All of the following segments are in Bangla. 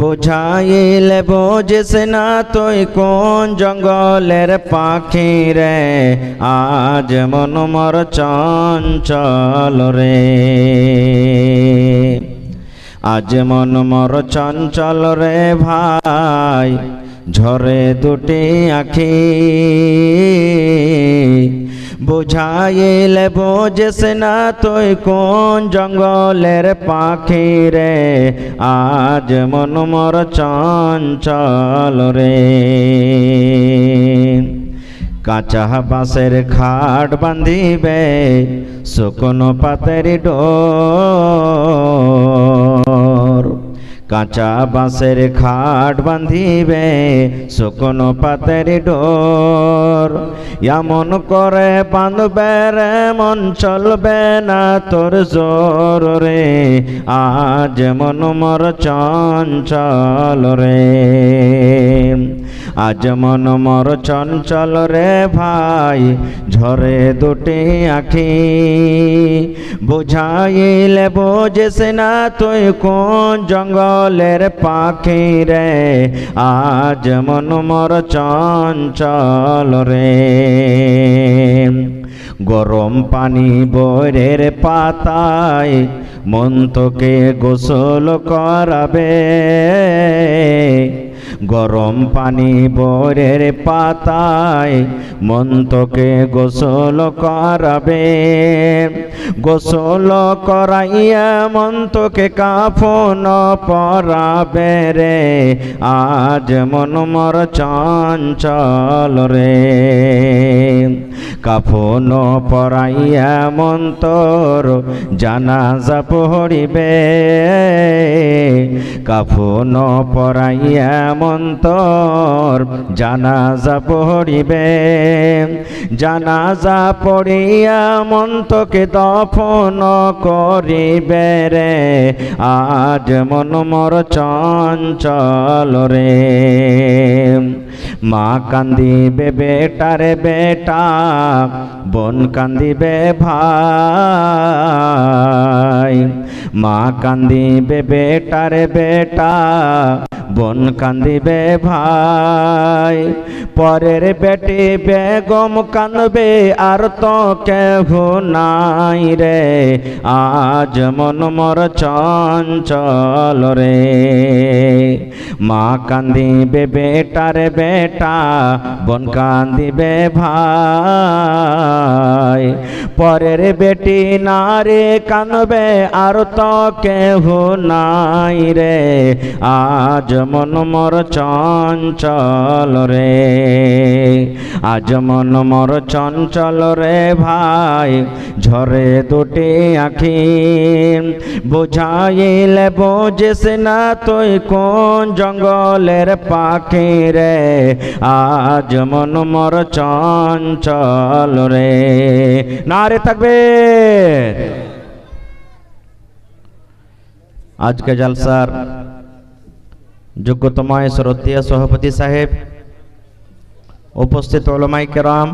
বুঝাইলে বোঝিস না তুই কোন জঙ্গলের পাখি রে, আজ মন মোর চঞ্চল রে। আজ মন মোর চঞ্চল রে ভাই, ঝরে দুটি আখি। বুঝাইলে বোঝিস না তুই কোন জঙ্গলের পাখি রে, আজ মন মোর চঞ্চল রে। কাঁচা বাঁশের খাট বাঁধিবে শুকনো পাতের ডোর, কাঁচা বাঁশের খাট বাঁধিবে শুকনো পাতের ডোর। এমন করে বাঁধবে রে মন চলবে না তোর জোর রে, আজ মন মোর চঞ্চল রে। আজ মন মোর চঞ্চল রে ভাই, ঝরে দুটি আখি। বুঝাইলে বোঝিস না তুই কোন জঙ্গলের পাখি রে, আজ মন মোর চঞ্চল রে। গরম পানি বৈরের পাতায় মন তোকে গোসল করাবে, গরম পানি বৈরের পাতায় মন তোকে গোসল করাবে। গোসল করাইয়া মন তোকে কাফন পরাবে রে, আজ মন মোর চঞ্চল রে। কাফন পরাইয়া মন তোর জানাজা পড়িবে, কাফন পরাইয়া মন তোর জানাজা পড়িবে। জানাজা পড়িয়া মন তোকে দফন করিবে রে, আজ মন মোর চঞ্চল রে। মা কান্দিবে বেটারে বেটা, বোন কান্দিবে ভাই। মা কান্দিবে বেটারে বেটা, বোন কান্দিবে ভাই। পরের বেটি বেগম কান্দবে আর তো কেহ নাই রে, আজ মন মোর চঞ্চল রে। মা কান্দিবে বেটারে বেটা, বোন কান্দিবে ভাই। পরের বেটি নারে কান্দবে আর তো কেহ নাই রে, আজ মন মোর চঞ্চল রে। আজ মন মোর চঞ্চল রে ভাই, ঝরে দুটি আখি। বুঝাইলে বোঝিস না তুই কোন জঙ্গলের পাখি রে, আজ মন মোর চঞ্চল রে। নারে তাকবীর। আজকে জলসার যোগ্যতম শ্রদ্ধেয় সভাপতি সাহেব, উপস্থিত উলামায়ে কেরাম,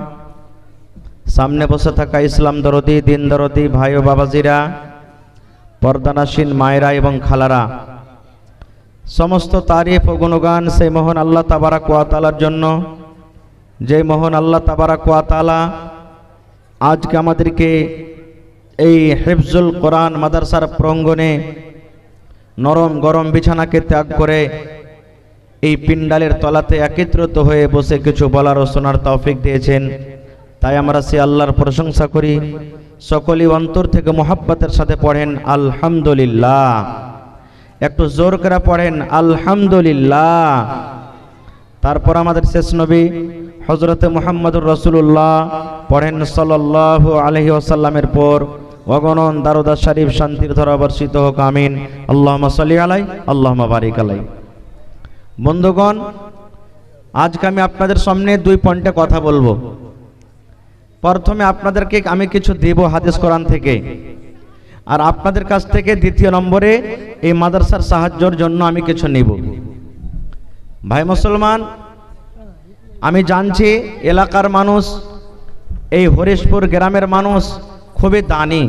সামনে বসে থাকা ইসলাম দরদি দিন দরদি ভাই ও বাবাজিরা, পর্দানাসীন মায়েরা এবং খালারা, সমস্ত তারিফ ও গুণগান সেই মহান আল্লাহ তাবারাক ওয়া তাআলার জন্য, যে মহান আল্লাহ তাবারাক ওয়া তাআলা আজকে আমাদেরকে এই হিফজুল কোরআন মাদ্রাসার প্রাঙ্গণে নরম গরম বিছানাকে ত্যাগ করে এই পিন্ডালের তলাতে একত্রিত হয়ে বসে কিছু বলার ও শোনার তৌফিক দিয়েছেন। তাই আমরা সে আল্লাহর প্রশংসা করি। সকলেই অন্তর থেকে মোহাব্বতের সাথে পড়েন আলহামদুলিল্লাহ। একটু জোর করে পড়েন আলহামদুলিল্লাহ। তারপর আমাদের শেষ নবী হযরতে মুহাম্মদুর রাসূলুল্লাহ পড়েন সাল্লাল্লাহু আলাইহি ওয়াসাল্লামের পর অগণন দারুদ শরীফ শান্তির ধারা বর্ষিত হোক, আমিন। আল্লাহুম্মা সাল্লি আলাই, আল্লাহুম্মা বারিক আলাই। বন্ধুগণ, আজকে আমি আপনাদের সামনে দুই পয়েন্টে কথা বলবো। প্রথমে আপনাদেরকে আমি কিছু দেব হাদিস কোরআন থেকে, আর আপনাদের কাছ থেকে দ্বিতীয় নম্বরে এই মাদ্রাসার সাহায্যের জন্য আমি কিছু নেব। ভাই মুসলমান, আমি জানছি এলাকার মানুষ, এই হরিশপুর গ্রামের মানুষ খুবই দানি।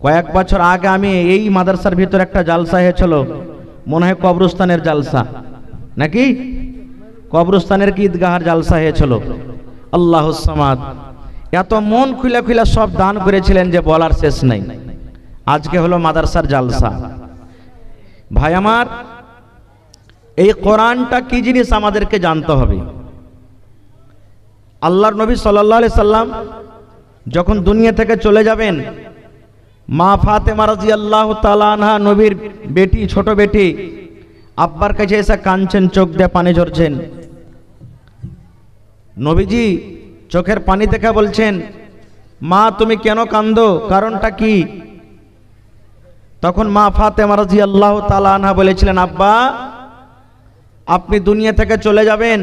কয়েক বছর আগে আমি এই মাদ্রাসার ভিতর একটা জালসা হয়েছিল, মনে হয় কবরস্থানের জালসা নাকি, কবরস্থানের কি ঈদগাহের জালসা হয়েছিল। আল্লাহুস সামাদ, এত মন খুলে খুলে সব দান করেছিলেন যে বলার শেষ নাই। আজকে হলো মাদ্রাসার জালসা। ভাই আমার, এই কোরআনটা কি জিনিস আমাদেরকে জানতে হবে। আল্লাহর নবী সাল্লাল্লাহু আলাইহি সাল্লাম যখন দুনিয়া থেকে চলে যাবেন, মা ফাতেমা রাদিয়াল্লাহু তাআলা আনহা, নবীর বেটি, ছোট বেটি, আব্বার কাছে এসে কাঁদছেন, চোখ দিয়ে পানি ঝরছেন। নবীজি চোখের পানি দেখে বলছেন, মা তুমি কেন কাঁদো, কারণটা কি? তখন মা ফাতেমা রাদিয়াল্লাহু তাআলা আনহা বলেছিলেন, আব্বা আপনি দুনিয়া থেকে চলে যাবেন,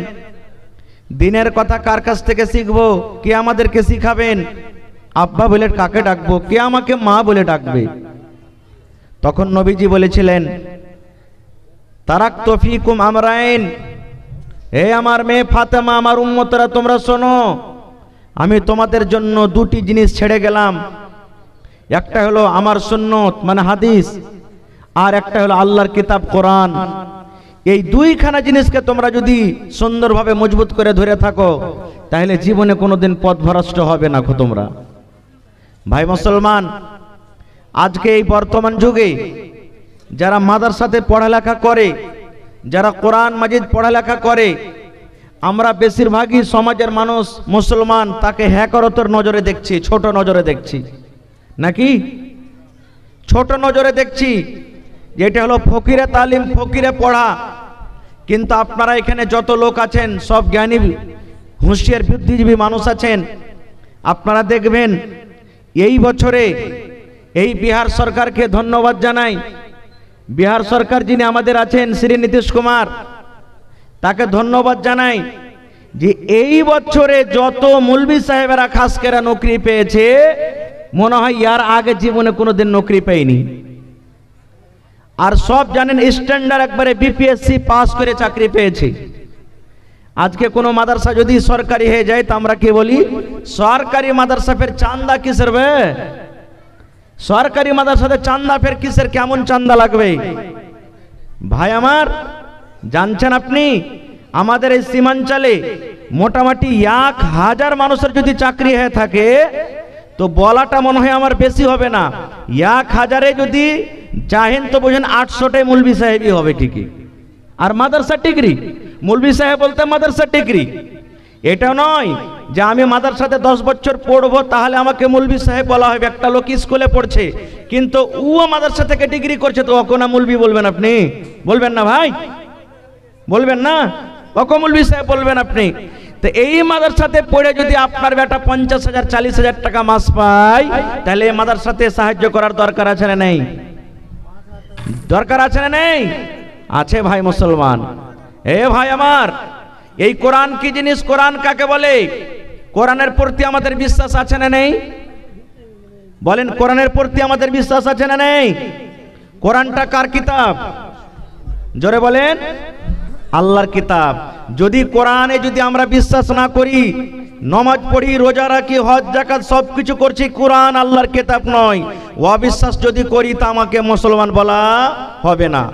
দিনের কথা কার কাছ থেকে শিখবো, কে আমাদেরকে শিখাবেন? আব্বা বলে কাকে ডাকবো, কে আমাকে মা বলে ডাকবে? তখন নবীজি বলেছিলেন, তারাকতু ফীকুম আমরাইন, হে আমার মেয়ে ফাতেমা, আমার উম্মতরা তোমরা শোনো, আমি তোমাদের জন্য দুটি জিনিস ছেড়ে গেলাম। একটা হলো আমার সুন্নত মানে হাদিস, আর একটা হলো আল্লাহর কিতাব কোরআন। এই দুইখানা জিনিসকে তোমরা যদি সুন্দরভাবে মজবুত করে ধরে থাকো, তাহলে জীবনে কোনোদিন পথভ্রষ্ট হবে না তোমরা। ভাই মুসলমান, আজকে এই বর্তমান যুগে যারা মাদ্রাসাতে পড়ালেখা করে, যারা কোরআন মাজিদ পড়ালেখা করে, আমরা বেশিরভাগই সমাজের মানুষ মুসলমান তাকে হ্যাকরতর নজরে দেখছি, ছোট নজরে দেখছি নাকি, ছোট নজরে দেখছি। যেটা হলো ফকিরে তালিম, ফকিরে পড়া। কিন্তু আপনারা এখানে যত লোক আছেন সব জ্ঞানী হুঁশিয়ার বুদ্ধিজীবী মানুষ আছেন। আপনারা দেখবেন এই বছরে এই বিহার সরকারকে ধন্যবাদ জানাই। বিহার সরকার যিনি আমাদের আছেন শ্রী নীতিশ কুমার, তাকে ধন্যবাদ জানাই যে এই বছরে যত মৌলভী সাহেবেরা খাস করে নৌকরি পেয়েছে, মনে হয় ইয়ার আগে জীবনে কোনোদিন নৌকরি পায়নি। আর সব জানেন স্ট্যান্ডার্ড একবারে বিপিএসসি পাস করে চাকরি পেয়েছে। আজকে কোনো মাদ্রাসা যদি সরকারি হয়ে যায়, তা আমরা কি বলি, সরকারি মাদ্রাসা ফের চান্দা কিসের বে, সরকারি মাদ্রাসাতে চান্দা ফের কিসের, কেমন চান্দা লাগবে? ভাই আমার, জানছেন আপনি আমাদের এই সীমাঞ্চলে মোটামুটি 1000 মানুষের যদি চাকরি হয়ে থাকে, তো বলাটা মনে হয় আমার বেশি হবে না, 1000-এ যদি চাহেন তো বোঝেন 800টাই মৌলভী সাহেবই হবে ঠিকই। আর মাদ্রাসা ডিগ্রি, মৌলভী সাহেব বলতে মাদ্রাসা ডিগ্রি। এটা নয় যে আমি মাদ্রাসাতে 10 বছর পড়বো তাহলে আমাকে মৌলভী সাহেব বলা হবে। একটা লোক স্কুলে পড়ছে কিন্তু ও মাদ্রাসা থেকে ডিগ্রি করছে, তো ওকে না মৌলভী বলবেন আপনি? বলবেন না ভাই, বলবেন না? ওকে মৌলভী সাহেব বলবেন আপনি। তো এই মাদ্রাসাতে পড়ে যদি আপনার বেটা 50,000 40,000 টাকা মাস পায়, তাহলে এই মাদ্রাসাতে সাহায্য করার দরকার আছে না নেই? দরকার আছে না নেই? আছে ভাই মুসলমান। এ ভাই আমার, এই কোরআন কি জিনিস, কোরআন কাকে বলে? কোরআনের প্রতি আমাদের বিশ্বাস আছে না নেই? বলেন, কোরআনের প্রতি আমাদের বিশ্বাস আছে না নেই? কোরআনটা কার কিতাব? জোরে বলেন, আল্লাহর কিতাব। যদি কোরআনে যদি আমরা বিশ্বাস না করি, নমাজ পড়ি, রোজা রাখি, হজ যাকাত সবকিছু করছি, কোরআন আল্লাহর কিতাব নয়, অবিশ্বাস যদি করি তা আমাকে মুসলমান বলা হবে না।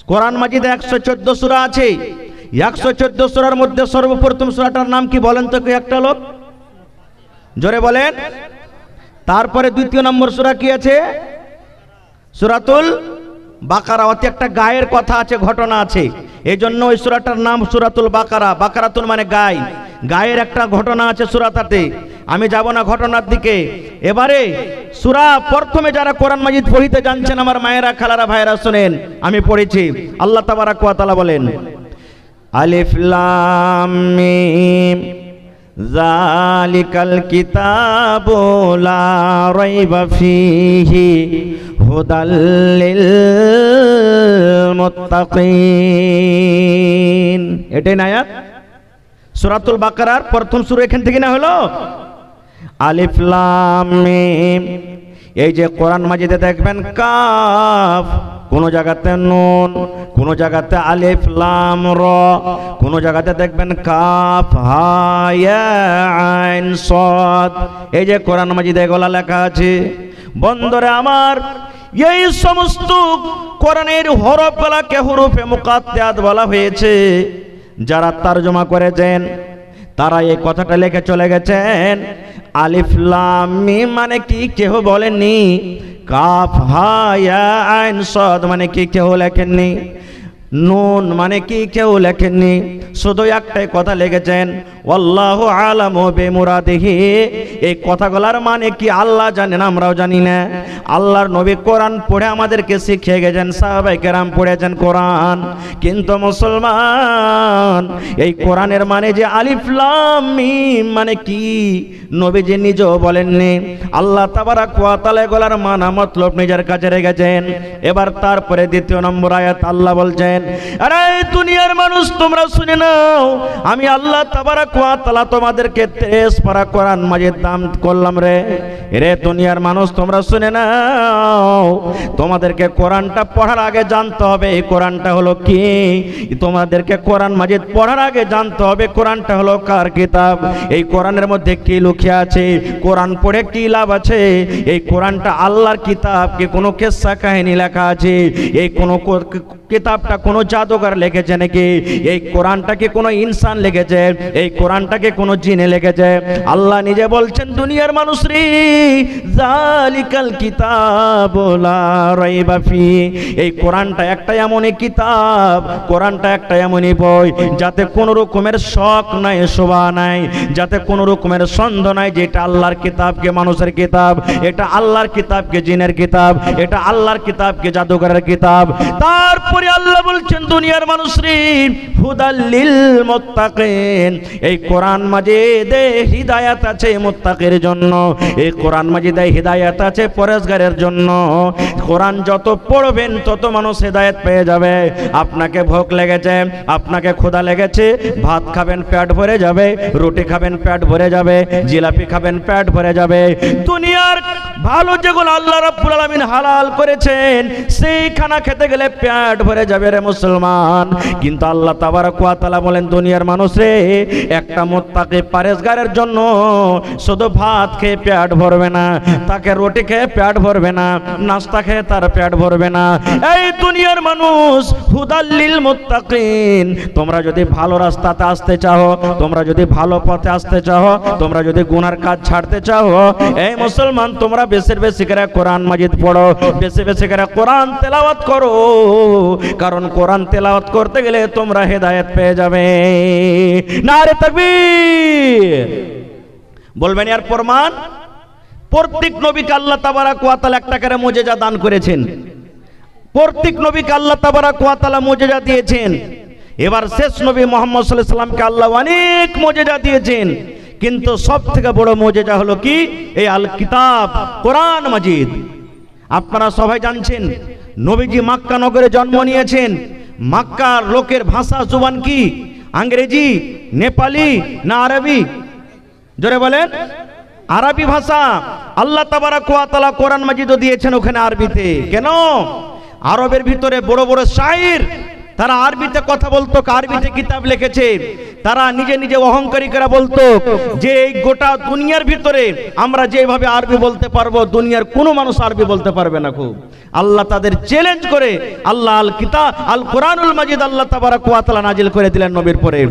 কোরআন মাজিদে 114 সূরা আছে। 114 সূরার মধ্যে সর্বপ্রথম সূরাটার নাম কি বলেন তো একটা লোক? জোরে বলেন। তারপরে দ্বিতীয় নম্বর সূরা কি আছে? সূরাতুল বাকারা। অতি একটা গায়ের কথা আছে, ঘটনা আছে, এই জন্য ওই সূরাটার নাম সূরাতুল বাকারা। বাকারাতুল মানে গায়, গায়ের একটা ঘটনা আছে সূরাটাতে। আমি যাব না ঘটনার দিকে। এবারে সূরা প্রথমে যারা কোরআন মাজিদ পড়িতে জানছেন আমার মায়েরা, খালারা, ভাইরা, শুনেন, আমি পড়েছি। আল্লাহ তাবারাক ওয়া তাআলা বলেন, আলিফ লাম মিম যালিকাল কিতাবু লা রাইবা ফীহি হুদাল লিল মুত্তাকিন। এটাই না আয়াত? সূরাতুল বাকারার প্রথম সূরা এখান থেকে না হলো? আলিফ লাম মিম। এই যে কোরআন মাজিদে দেখবেন কাফ, কোন জায়গাতে নুন, কোন জায়গাতে আলিফ লাম র, কোন জায়গাতে দেখবেন কাফ হা ইয়া আইন সাদ। এই যে কোরআন মাজিদে এগুলা লেখা আছে। বন্ধুরা আমার, এই সমস্ত কোরআনের হরফগুলোকে হুরুফে মুকাত্তাত বলা হয়েছে। যারা তরজমা করেছেন তারা এই কথাটা লিখে চলে গেছেন, আলিফ লাম মিম মানে কি কেউ বলেননি, কাফ হা ইয়া আইন সাদ মানে কি কেউ লেখেননি, নুন মানে কি কেউ লেখেননি, শুধু একটাই কথা লিখেছেন, আল্লাহু আলামু বিমুরাদিহি। এই কথাগুলোর মানে কি আল্লাহ জানেন, আমরাও জানি না। আল্লাহর নবী কোরআন পড়ে আমাদেরকে শিখিয়ে গেছেন, সাহাবায়ে কেরাম পড়েছেন কোরআন। কিন্তু মুসলমান, এই কোরআনের মানে যে আলিফ লাম মিম মানে কি নবীজি নিজেও বলেননি। আল্লাহ তাবারাক ওয়া তাআলা এগুলার মানা মতলব নিজের কাছে রেখেছেন। এবার তারপরে দ্বিতীয় নম্বর আয়াত আল্লাহ বলছেন, আরে দুনিয়ার মানুষ তোমরা শুনে নাও, আমি আল্লাহ তাবারাক ওয়া তাআলা তোমাদেরকে 23 পারা কোরআন মাজিদ দান করলাম রে। রে দুনিয়ার মানুষ তোমরা শুনে নাও, তোমাদেরকে কোরআনটা পড়ার আগে জানতে হবে এই কোরআনটা হলো কি। তোমাদেরকে কোরআন মাজিদ পড়ার আগে জানতে হবে কোরআনটা হলো কার কিতাব, এই কোরআনের মধ্যে কি লুকিয়ে আছে, কোরআন পড়ে কি লাভ আছে, এই কোরআনটা আল্লাহর কিতাব কি কোনো কিসসা কাহিনী লেখা আছে, এই কোনো কিতাবটা কোনো জাদুকর লিখেছে নাকি, এই কোরআনটাকে কোনো ইনসান লিখেছে, এই কোরআনটাকে কোনো জিনে লিখেছে। আল্লাহ নিজে বলছেন, দুনিয়ার মানুষ রে, জালিকাল কিতাবু লা রাইবা ফি। এই কোরআনটা একটা এমনই কিতাব, কোরআনটা একটা এমনই বই যাতে কোনো রকমের শক নাই, শোভা নাই, যাতে কোনো রকমের সন্দেহ নাই যে এটা আল্লাহর কিতাবকে মানুষের কিতাব, এটা আল্লাহর কিতাবকে জিনের কিতাব, এটা আল্লাহর কিতাবকে জাদুকরের কিতাব। তারপরে আল্লাহ বলছেন, দুনিয়ার মানুষ রে, হুদাল লিল মুত্তাকিন। এই কোরআন মাজিদে হিদায়াত আছে মুত্তাকির জন্য, এই কোরআন মাজিদে হিদায়াত আছে পরেজগারের জন্য। কোরআন যত পড়বেন তত মানুষ হিদায়াত পেয়ে যাবে। আপনাকে ভোক লেগেছে, আপনাকে ক্ষুধা লেগেছে, ভাত খাবেন পেট ভরে যাবে, রুটি খাবেন পেট ভরে যাবে, জিলাপি খাবেন পেট ভরে যাবে। দুনিয়ার ভালো যেগুলো আল্লাহ রাব্বুল আলামিন হালাল করেছেন সেই খানা খেতে গেলে পেট ভরে যাবে রে মুসলমান। কিন্তু আল্লাহ তাবারাক ওয়া তাআলা বলেন, দুনিয়ার মানুষ রে, একটা মুত্তাকি পরেজগারের জন্য শুধু ভাত খেয়ে পেট ভরবে না, তাকে রুটি খেয়ে পেট ভরবে না, নাস্তা খেয়ে তার পেট ভরবে না। এই দুনিয়ার মানুষ, হুদাল লিল মুত্তাকিন। তোমরা যদি ভালো রাস্তাতে আসতে চাও, তোমরা যদি ভালো পথে আসতে চাও, তোমরা যদি গুনার কাজ ছাড়তে চাও, এই মুসলমান তোমরা বেশি বেশি করে কোরআন মাজিদ পড়ো, বেশি বেশি করে কোরআন তেলাওয়াত করো, কারণ কোরআন তেলাওয়াত করতে গেলে তোমরা হেদায়েত পেয়ে যাবে। নারে তাকবীর বলবেন। এর প্রমাণ, প্রত্যেক নবীকে আল্লাহ তাবারাক ওয়া তাআলা একটা করে মুজিজা দান করেছেন, প্রত্যেক নবীকে আল্লাহ তাবারাক ওয়া তাআলা মুজিজা দিয়েছেন। এবার শেষ নবী মুহাম্মদ সাল্লাল্লাহু আলাইহি সাল্লামকে আল্লাহ অনেক মুজিজা দিয়েছেন, কিন্তু সব থেকে বড় মুজিজা হলো কি, এই আল কিতাব কোরআন মাজিদ। আপনারা সবাই জানছেন, নবীজি মক্কা নগরে জন্ম নিয়েছেন। মক্কার লোকের ভাষা জুবান কি, ইংরেজি, নেপালি না আরবি? জোরে বলেন। আরবি ভাষা। আল্লাহ তাবারাক ওয়া তাআলা কোরআন মাজিদও দিয়েছেন ওখানে আরবিতে। কেন? আরবের ভিতরে বড় বড় শায়ের, তারা আরবিতে কথা বলতো, আরবিতে কিতাব লিখেছে। তারা নিজে নিজে অহংকারী করে বলতো যে এই গোটা দুনিয়ার ভিতরে আমরা যেভাবে আরবি বলতে পারবো, দুনিয়ার কোনো মানুষ আরবি বলতে পারবে না। খুব আল্লাহ তাদের চ্যালেঞ্জ করে আল্লাহ আল কিতাব আল কোরআনুল মাজিদ আল্লাহ তাবারাক ওয়া তাআলা নাজিল করে দিলেন নবীর পরে।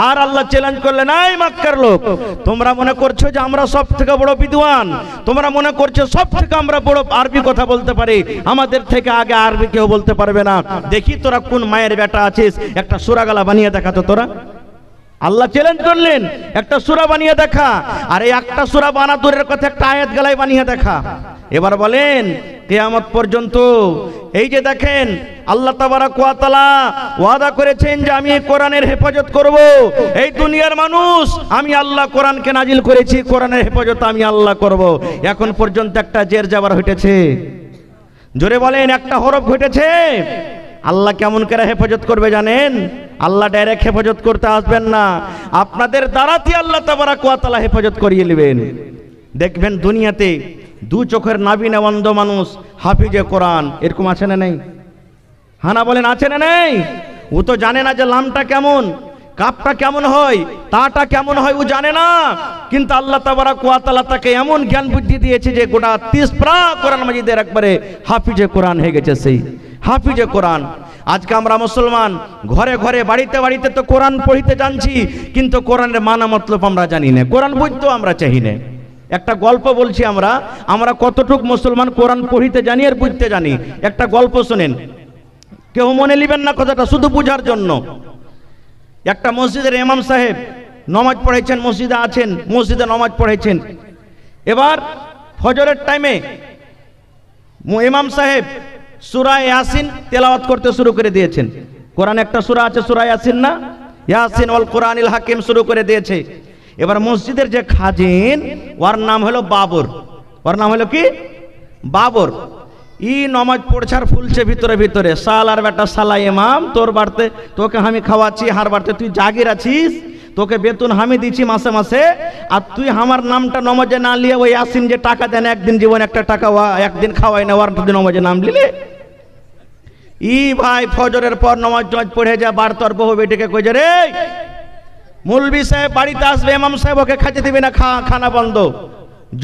আর আল্লাহ চ্যালেঞ্জ করলেন, এই মক্কার লোক, তোমরা মনে করছো যে আমরা সব থেকে বড় বিদ্বান, তোমরা মনে করছো সব থেকে আমরা বড় আরবি কথা বলতে পারি, আমাদের থেকে আগে আরবি কেউ বলতে পারবে না। দেখি তোরা কোন মায়ের বেটা আছিস, একটা সূরা গালা বানিয়ে দেখাতো তোরা। আল্লাহ চ্যালেঞ্জ করলেন, একটা সূরা বানিয়ে দেখা। আর এই একটা সূরা বানা দূরের কথা, একটা আয়াত গালায় বানিয়ে দেখা। এবার বলেন, কিয়ামত পর্যন্ত এই যে দেখেন আল্লাহ তাবারাক ওয়া তাআলা ওয়াদা করেছেন যে আমি কোরআনের হেফাজত করব। এই দুনিয়ার মানুষ, আমি আল্লাহ কোরআনকে নাজিল করেছি, কোরআনের হেফাজত আমি আল্লাহ করব। এখন পর্যন্ত একটা জের জাবার হইতেছে? জোরে বলেন, একটা হরফ ঘটেছে? আল্লাহ কেমন করে হেফাজত করবে জানেন? আল্লাহ ডাইরেক্ট হেফাজত করতে আসবেন না, আপনাদের দ্বারাতে আল্লাহ তাবারাক ওয়া তাআলা হেফাজত করিয়ে নেবেন। দেখবেন দুনিয়াতে দু চোখের নাবিনা অন্ধ মানুষ হাফিজে কোরআন, এরকম আছে না নেই? হানা বলেন, আছে না নেই? ও তো জানে না যে লামটা কেমন, কাপটা কেমন হয়, তাটা কেমন হয় ও জানে না, কিন্তু আল্লাহ তাবারাক ওয়া তাআলা তাকে এমন জ্ঞান বুদ্ধি দিয়েছে যে গোটা 30 পারা কোরআন মাজিদের একবারে হাফিজে কোরআন হয়ে গেছে। সেই হাফিজে কোরআন। আজকে আমরা মুসলমান ঘরে ঘরে বাড়িতে বাড়িতে তো কোরআন পড়িতে জানছি, কিন্তু কোরআনের মানা মতলব আমরা জানি না, কোরআন বুঝতেও আমরা চাই না। একটা গল্প বলছি, আমরা কতটুক মুসলমান কোরআন পড়িতে জানি আর বুঝতে জানি। একটা গল্প শুনেন, কেউ মনে নেবেন না কথাটা, শুধু বুঝার জন্য। একটা মসজিদের ইমাম সাহেব নামাজ পড়াইছেন, মসজিদে আছেন, মসজিদে নামাজ পড়াইছেন। এবার ফজরের টাইমে ইমাম সাহেব সূরা ইয়াসিন তেলাওয়াত করতে শুরু করে দিয়েছেন। কোরআন একটা সূরা আছে সূরা ইয়াসিন, না? ইয়াসিন ওয়াল কোরআনিল হাকিম শুরু করে দিয়েছে। এবার মসজিদের যে খাজিন, ওর নাম হলো বাবর। ওর নাম হলো কি? বাবর। ই নমাজ পড়ছে আর ফুলছে ভিতরে ভিতরে, সালার বেটা সালা ইমাম, তোর বাড়তে তোকে আমি খাওয়াচ্ছি, হার বাড়তে তুই জাগির আছিস, তোকে বেতন আমি দিচ্ছি মাসে মাসে, আর তুই আমার নামটা নমাজে না লিয়ে ওই ইয়াসিন যে টাকা দেন একদিন জীবন একটা টাকা একদিন খাওয়াই না, ওর নমাজে নাম লিলে। ই ভাই ফজরের পর নমাজ টমাজ পড়ে যা বার, তোর বহু বেটিকে কইছে রে মৌলভী সাহেব বাড়িতে আসবে, ইমাম সাহেব ওকে খাইতে দিবি না, খানা বন্ধ,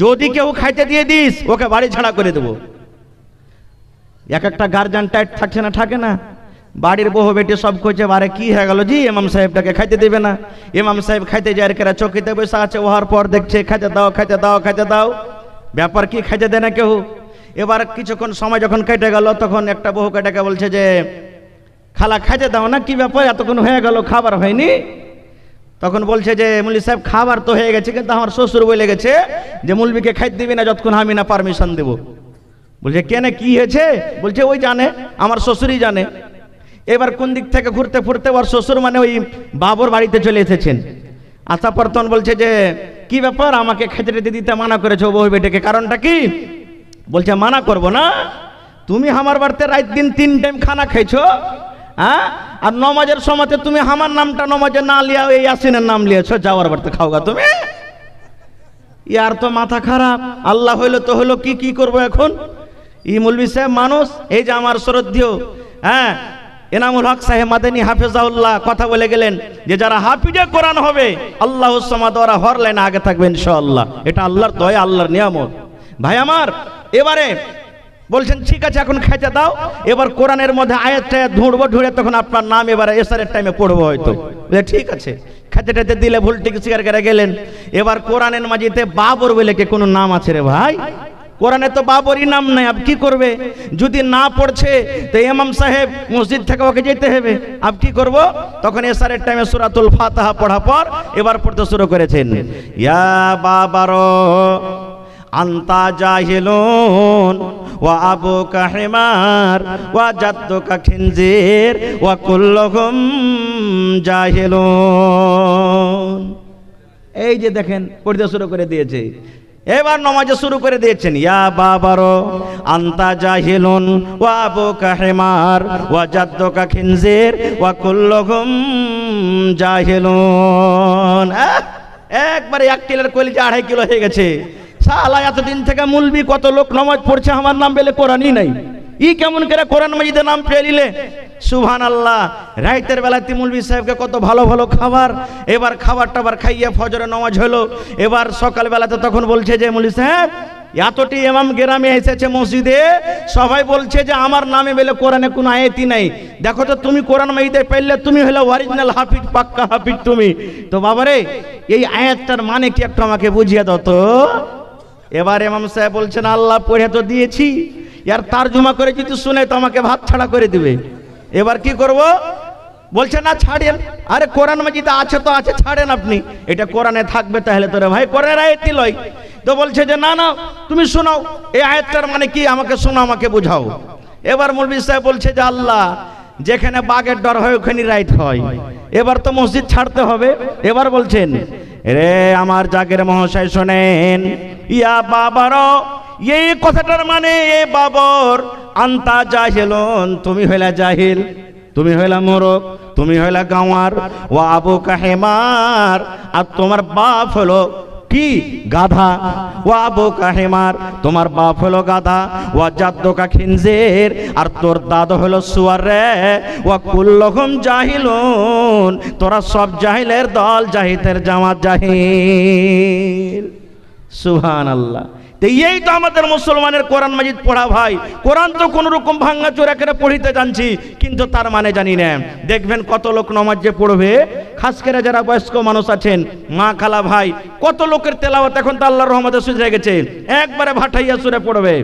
যদি কেউ খাইতে দিয়ে দিস ওকে বাড়ি ছাড়া করে দেবো। এক একটা গার্জিয়ান টাইট থাকছে না, থাকে না? বাড়ির বহু বেটি সব কইছে, বারে কি হয়ে গেল জি, ইমাম সাহেবটাকে খাইতে দেবে না। ইমাম সাহেব খাইতে যায় কেরা চৌকিতে বসে আছে, ওহার পর দেখছে খাইতে দাও খাইতে দাও খাইতে দাও, ব্যাপার কি খাইতে দেয় না কেউ। এবার কিছুক্ষণ সময় যখন কেটে গেল, তখন একটা বহু কেটাকে বলছে যে খালা খাইতে দাও না, কি ব্যাপার এতক্ষণ হয়ে গেল খাবার হয়নি? তখন বলছে যে মুল্লি সাহেব খাবার তো হয়ে গেছে, কিন্তু আমার শ্বশুর বলে গেছে যে মুলবিকে খাইতে দিবি না যতক্ষণ আমি না পারমিশন দেবো। বলছে কেন, কি হয়েছে? বলছে ওই জানে, আমার শ্বশুরই জানে। এবার কোন দিক থেকে ঘুরতে ফুরতে ওর শ্বশুর মানে ওই বাবর বাড়িতে চলে এসেছেন। আসার পর তখন বলছে যে কি ব্যাপার, আমাকে খেতে দিতে মানা করেছো বউ বেটাকে, কারণটা কি? বলছে মানা করব না, তুমি আমার বাড়িতে রাত দিন 3 টাইম খানা খাইছো, হ্যাঁ, আর নমাজের সময়তে তুমি আমার নামটা নমাজে না লিয়া ওই ইয়াসিনের নাম লিয়েছো, যাওয়ার বাড়িতে খাওগা তুমি। ইয়ার তো মাথা খারাপ, আল্লাহ হইলো তো হলো, কি করবো এখন? ই মৌলভী সাহেব মানুষ, এই যে আমার শ্রদ্ধেয় হ্যাঁ এনামুল হক সাহেব মাদানী হাফেজাউল্লাহ কথা বলে গেলেন যে যারা হাফিজে কোরআন হবে আল্লাহুস সামাদ, ওরা হর লাইনে আগে থাকবে ইনশাআল্লাহ। এটা আল্লাহর দয়া, আল্লাহর নিয়ামত। ভাই আমার, এবারে বলছেন ঠিক আছে এখন খাইতে দাও। এবার কোরআনের মধ্যে আয়াতটা ঢুঁড়ে তখন আপনার নাম এবারে এসারের টাইমে পড়বো হয়তো। ঠিক আছে, খাইতে টাইতে দিলে ভুল ঠিক স্বীকার করে গেলেন। এবার কোরআনের মাঝিতে বাবর বলে কে কোনো নাম আছে রে ভাই? কোরআনে তো বাবরই নাম নাই, আপ কি করবে? যদি না পড়ছে তো ইমাম সাহেব মসজিদ থেকে ওকে যেতে হবে, আপ কি করব? তখন এসারের টাইমে সূরাতুল ফাতিহা পড়া পর এবার পড়তে শুরু করেছেন, ইয়া বাবারো আন্তা জাহিলুন ওয়া আবুকা হিমার ওয়া জাদ্দুকা খিনজির ওয়া কুল্লুহুম জাহিলুন। এই যে দেখেন পড়তে শুরু করে দিয়েছে। এবার নামাজে শুরু করে দিয়েছেন, ইয়া বাবারো আন্তা জাহিলুন ওয়া আবুকা হিমার ওয়া জাদ্দুকা খিনজির ওয়া কুল্লুহুম জাহিলুন। একবারে 1 কিলোর কলিজা 2.5 কিলো হয়ে গেছে। শালা এতদিন থেকে মুলবি কত লোক নামাজ পড়ছে, আমার নাম বেলে কোরআনই নাই, ই কেমন করে কোরআন মাজিদের নাম পেয়ে নিলে? সুবহানাল্লাহ। রাতের বেলাতে মুলবি সাহেবকে কত ভালো ভালো খাবার, এবার খাবার টাবার খাইয়ে ফজরে নামাজ হলো। এবার সকাল বেলাতে তখন বলছে যে মুলবি সাহেব এতটি ইমাম গ্রামে এসেছে মসজিদে, সবাই বলছে যে আমার নামে বেলে কোরআনে কোনো আয়াতই নাই, দেখো তো তুমি কোরআন মাজিদে পেলে তুমি হলো অরিজিনাল হাফিজ, পাক্কা হাফিজ তুমি। তো বাবারে এই আয়াতটার মানে কি একটু আমাকে বুঝিয়ে দাও তো। এবার ইমাম সাহেব বলছেন আল্লাহ পড়ে তো দিয়েছি, ইয়ার তারজমা করে যদি শুনে তো আমাকে ভাত ছাড়া করে দিবে। এবার কি করব? বলছে না ছাড়েন, আরে কোরআন মাজিদে আছে তো আছে, ছাড়েন আপনি, এটা কোরআনে থাকবে তাহলে তোরে ভাই কোরআনের আয়াতই লয়। তো বলছে যে না না তুমি শোনাও, এই আয়াতটার মানে কি আমাকে শোনাও, আমাকে বুঝাও। এবার মৌলভী সাহেব বলছে যে আল্লাহ যেখানে বাঘের ডর হয় ওখানে রাইট হয়, এবার তো মসজিদ ছাড়তে হবে। এবার বলছেন রে আমার জাগের মহাশয় শোনেন, ইয়া বাবারো এই কথাটার মানে এ বাবর আন্তা জাহিলুন, তুমি হইলা জাহিল, তুমি হইলা মোরক, তুমি হইলা গাওয়ার, ও আবুকা হিমার, আর তোমার বাপ হলো কি গাধা, ওয়া আবুকা হিমার, তোমার বাপ হলো গাধা, ওয়া জাদ্দুকা খিনজির, আর তোর দাদু হলো সুয়ার রে, ওয়া কুল্লুহুম জাহিলুন, তোরা সব জাহিলের দল, জাহিদের জামাত জাহিল। সুবহানাল্লাহ। তো এই তো আমাদের মুসলমানের কোরআন মাজিদ পড়া ভাই। কোরআন তো কোন রকম ভাঙ্গা চোরা করে পড়িতে জানছি, কিন্তু তার মানে জানি না। দেখবেন কত লোক নামাজ যে পড়বে, খাস করে যারা বয়স্ক মানুষ আছেন, মা খালা ভাই, কত লোকের তেলাওয়াত এখন তো আল্লাহর রহমতে সুজে গেছে, একবারে ভাটাইয়া সুরে পড়বে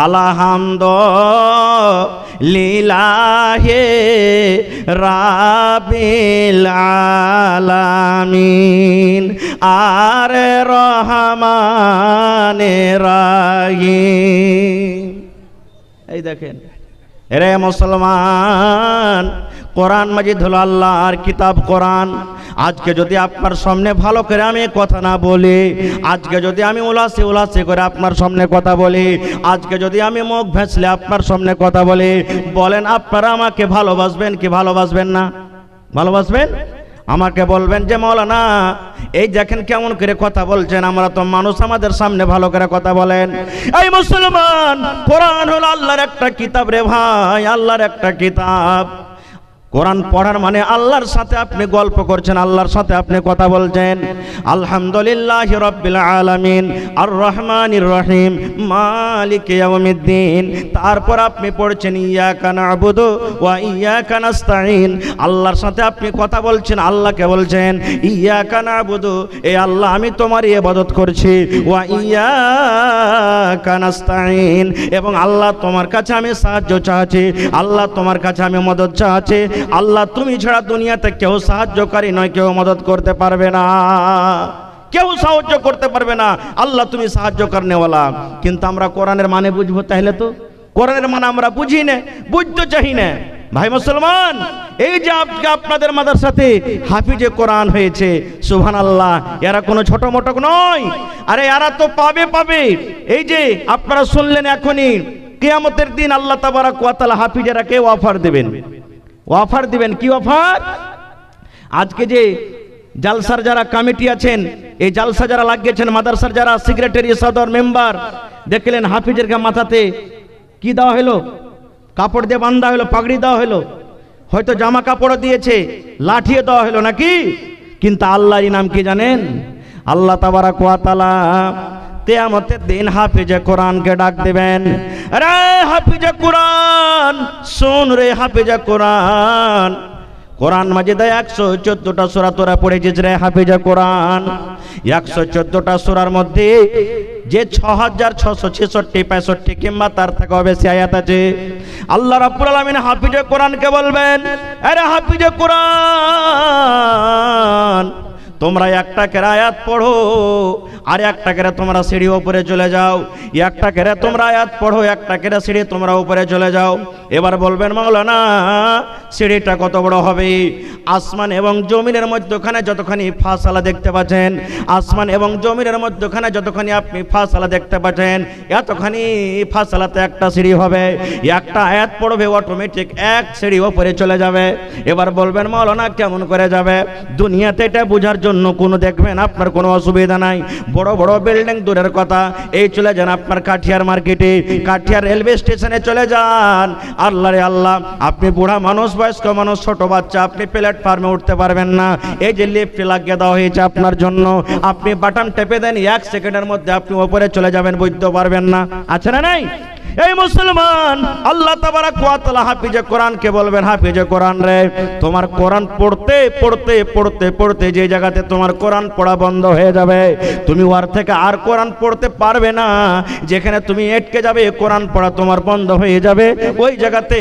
আলহামদুলিল্লাহি রাব্বিল আলামিন আর রহমানির রহিম। এই দেখেন রে মুসলমান, কোরআন মাজিদ হলো আল্লাহর কিতাব কোরআন। আজকে যদি আপনার সামনে ভালো করে আমি কথা না বলি, আজকে যদি আমি উলাসে করে আপনার সামনে কথা বলি, আজকে যদি আমি মুখ ভেসলে আপনার সামনে কথা বলি, বলেন আপনারা আমাকে ভালোবাসবেন কি ভালোবাসবেন না? ভালোবাসবেন? আমাকে বলবেন যে মাওলানা এই দেখেন কেমন করে কথা বলছেন, আমরা তো মানুষ, আমাদের সামনে ভালো করে কথা বলেন। এই মুসলমান, কোরআন হলো আল্লাহর একটা কিতাব রে ভাই, আল্লাহর একটা কিতাব। কোরআন পড়ার মানে আল্লাহর সাথে আপনি গল্প করছেন, আল্লাহর সাথে আপনি কথা বলছেন। আলহামদুলিল্লাহি রাব্বিল আলামিন আর রহমানির রহিম মালিকি ইয়াউমিদ্দিন। তারপর আপনি পড়ছেন ইয়াকা না'বুদু ওয়া ইয়াকা নাস্তাঈন। আল্লাহর সাথে আপনি কথা বলছেন, আল্লাহকে বলছেন ইয়াকা না'বুদু, এই আল্লাহ আমি তোমারই ইবাদত করছি, ওয়া ইয়াকা নাস্তাঈন, এবং আল্লাহ তোমার কাছে আমি সাহায্য চাচ্ছি, আল্লাহ তোমার কাছে আমি মদদ চাচ্ছি। আল্লাহ তুমি ছাড়া দুনিয়াতে কেউ সাহায্যকারী নয়, কেউ মদত করতে পারবে না, কেউ সাহায্য করতে পারবে না, আল্লাহ তুমি সাহায্য করনেওয়ালা। কিন্তু আমরা কোরআনের মানে বুঝবো, তাহলে তো কোরআনের মানে আমরা বুঝি না, বুঝতে চাই না। ভাই মুসলমান, এই যে আপনাদের মাদ্রাসাতে হাফিজে কোরআন হয়েছে, সুবহানাল্লাহ, এরা কোনো ছোট মোটো নয়, আরে এরা তো পাবে। এই যে আপনারা শুনলেন এখনই, কিয়ামতের দিন আল্লাহ তাবারাক ওয়া তাআলা হাফিজেরাকে অফার দেবেন। অফার দিবেন কি অফার? আজকে যে জালসার যারা কমিটি আছেন, এই জালসা যারা লাগিয়েছেন, মাদ্রাসার যারা সেক্রেটারি, সদর, মেম্বার, দেখলেন হাফিজের মাথাতে কি দেওয়া হলো? কাপড় দিয়ে বাঁধা হলো, পাগড়ি দেওয়া হলো, হয়তো জামা কাপড় দিয়েছে, লাঠিয়ে দেওয়া হলো নাকি? কিন্তু আল্লাহরই নাম কি জানেন? আল্লাহ তাবারাক ওয়া তাআলা কিয়ামতের দিন হাফিজে কোরআনকে ডাক দিবেন, আরে হাফিজে কোরআন শুন রে, হাফিজে কোরআন। কোরআন মাজিদে 114টা সূরা তোরা পড়েছিস রে হাফিজে কোরআন। 114টা সূরার মধ্যে যে 6666 65 কিংবা তার থেকে বেশি আয়াত আছে, আল্লাহ রাব্বুল আলামিন হাফিজে কোরআনকে বলবেন, আরে হাফিজে কোরআন তোমরা একটা করে আয়াত পড়ো, আর একটা করে তোমরা সিঁড়ি উপরে চলে যাও, একটা করে তোমরা আয়াত পড়ো, একটা করে সিঁড়ি তোমরা উপরে চলে যাও। এবার বলবেন মাওলানা সিঁড়িটা কত বড় হবে? আসমান এবং জমিনের মধ্যখানে যতখানি ফাসালা দেখতে পাচ্ছেন, আসমান এবং জমিনের মধ্যখানে যতখানি আপনি ফাসালা দেখতে পাচ্ছেন, এতখানি ফাসালাতে একটা সিঁড়ি হবে, একটা আয়াত পড়বে, অটোমেটিক এক সিঁড়ি উপরে চলে যাবে। এবার বলবেন মাওলানা কেমন করে যাবে? দুনিয়াতে এটা বোঝার জন্য কোনো দেখবেন আপনার কোনো অসুবিধা নাই, বড় বড় বিল্ডিং দূরের কথা, এই চলে যান আপনার কাঠিয়ার মার্কেটে, কাঠিয়ার রেলওয়ে স্টেশনে চলে যান। আল্লাহ রে আল্লাহ, আপনি বুড়া মানুষ, বয়স্ক মানুষ, ছোট বাচ্চা, আপনি প্ল্যাটফর্মে উঠতে পারবেন না, এই যে লিফট লাগিয়ে দেওয়া হয়েছে আপনার জন্য, আপনি বাটন টেপে দেন, 1 সেকেন্ডের মধ্যে আপনি উপরে চলে যাবেন, বুঝতে পারবেন না, আছে না নাই? এই মুসলমান, আল্লাহ তাবারাক ওয়া তাআলা হাফিজে কোরআনকে বলবেন, হাফিজে কোরআন রে, তোমার কোরআন পড়তে পড়তে পড়তে পড়তে যে জায়গাতে তোমার কোরআন পড়া বন্ধ হয়ে যাবে, তুমি ওর থেকে আর কোরআন পড়তে পারবে না, যেখানে তুমি আটকে যাবে, কোরআন পড়া তোমার বন্ধ হয়ে যাবে, ওই জায়গাতে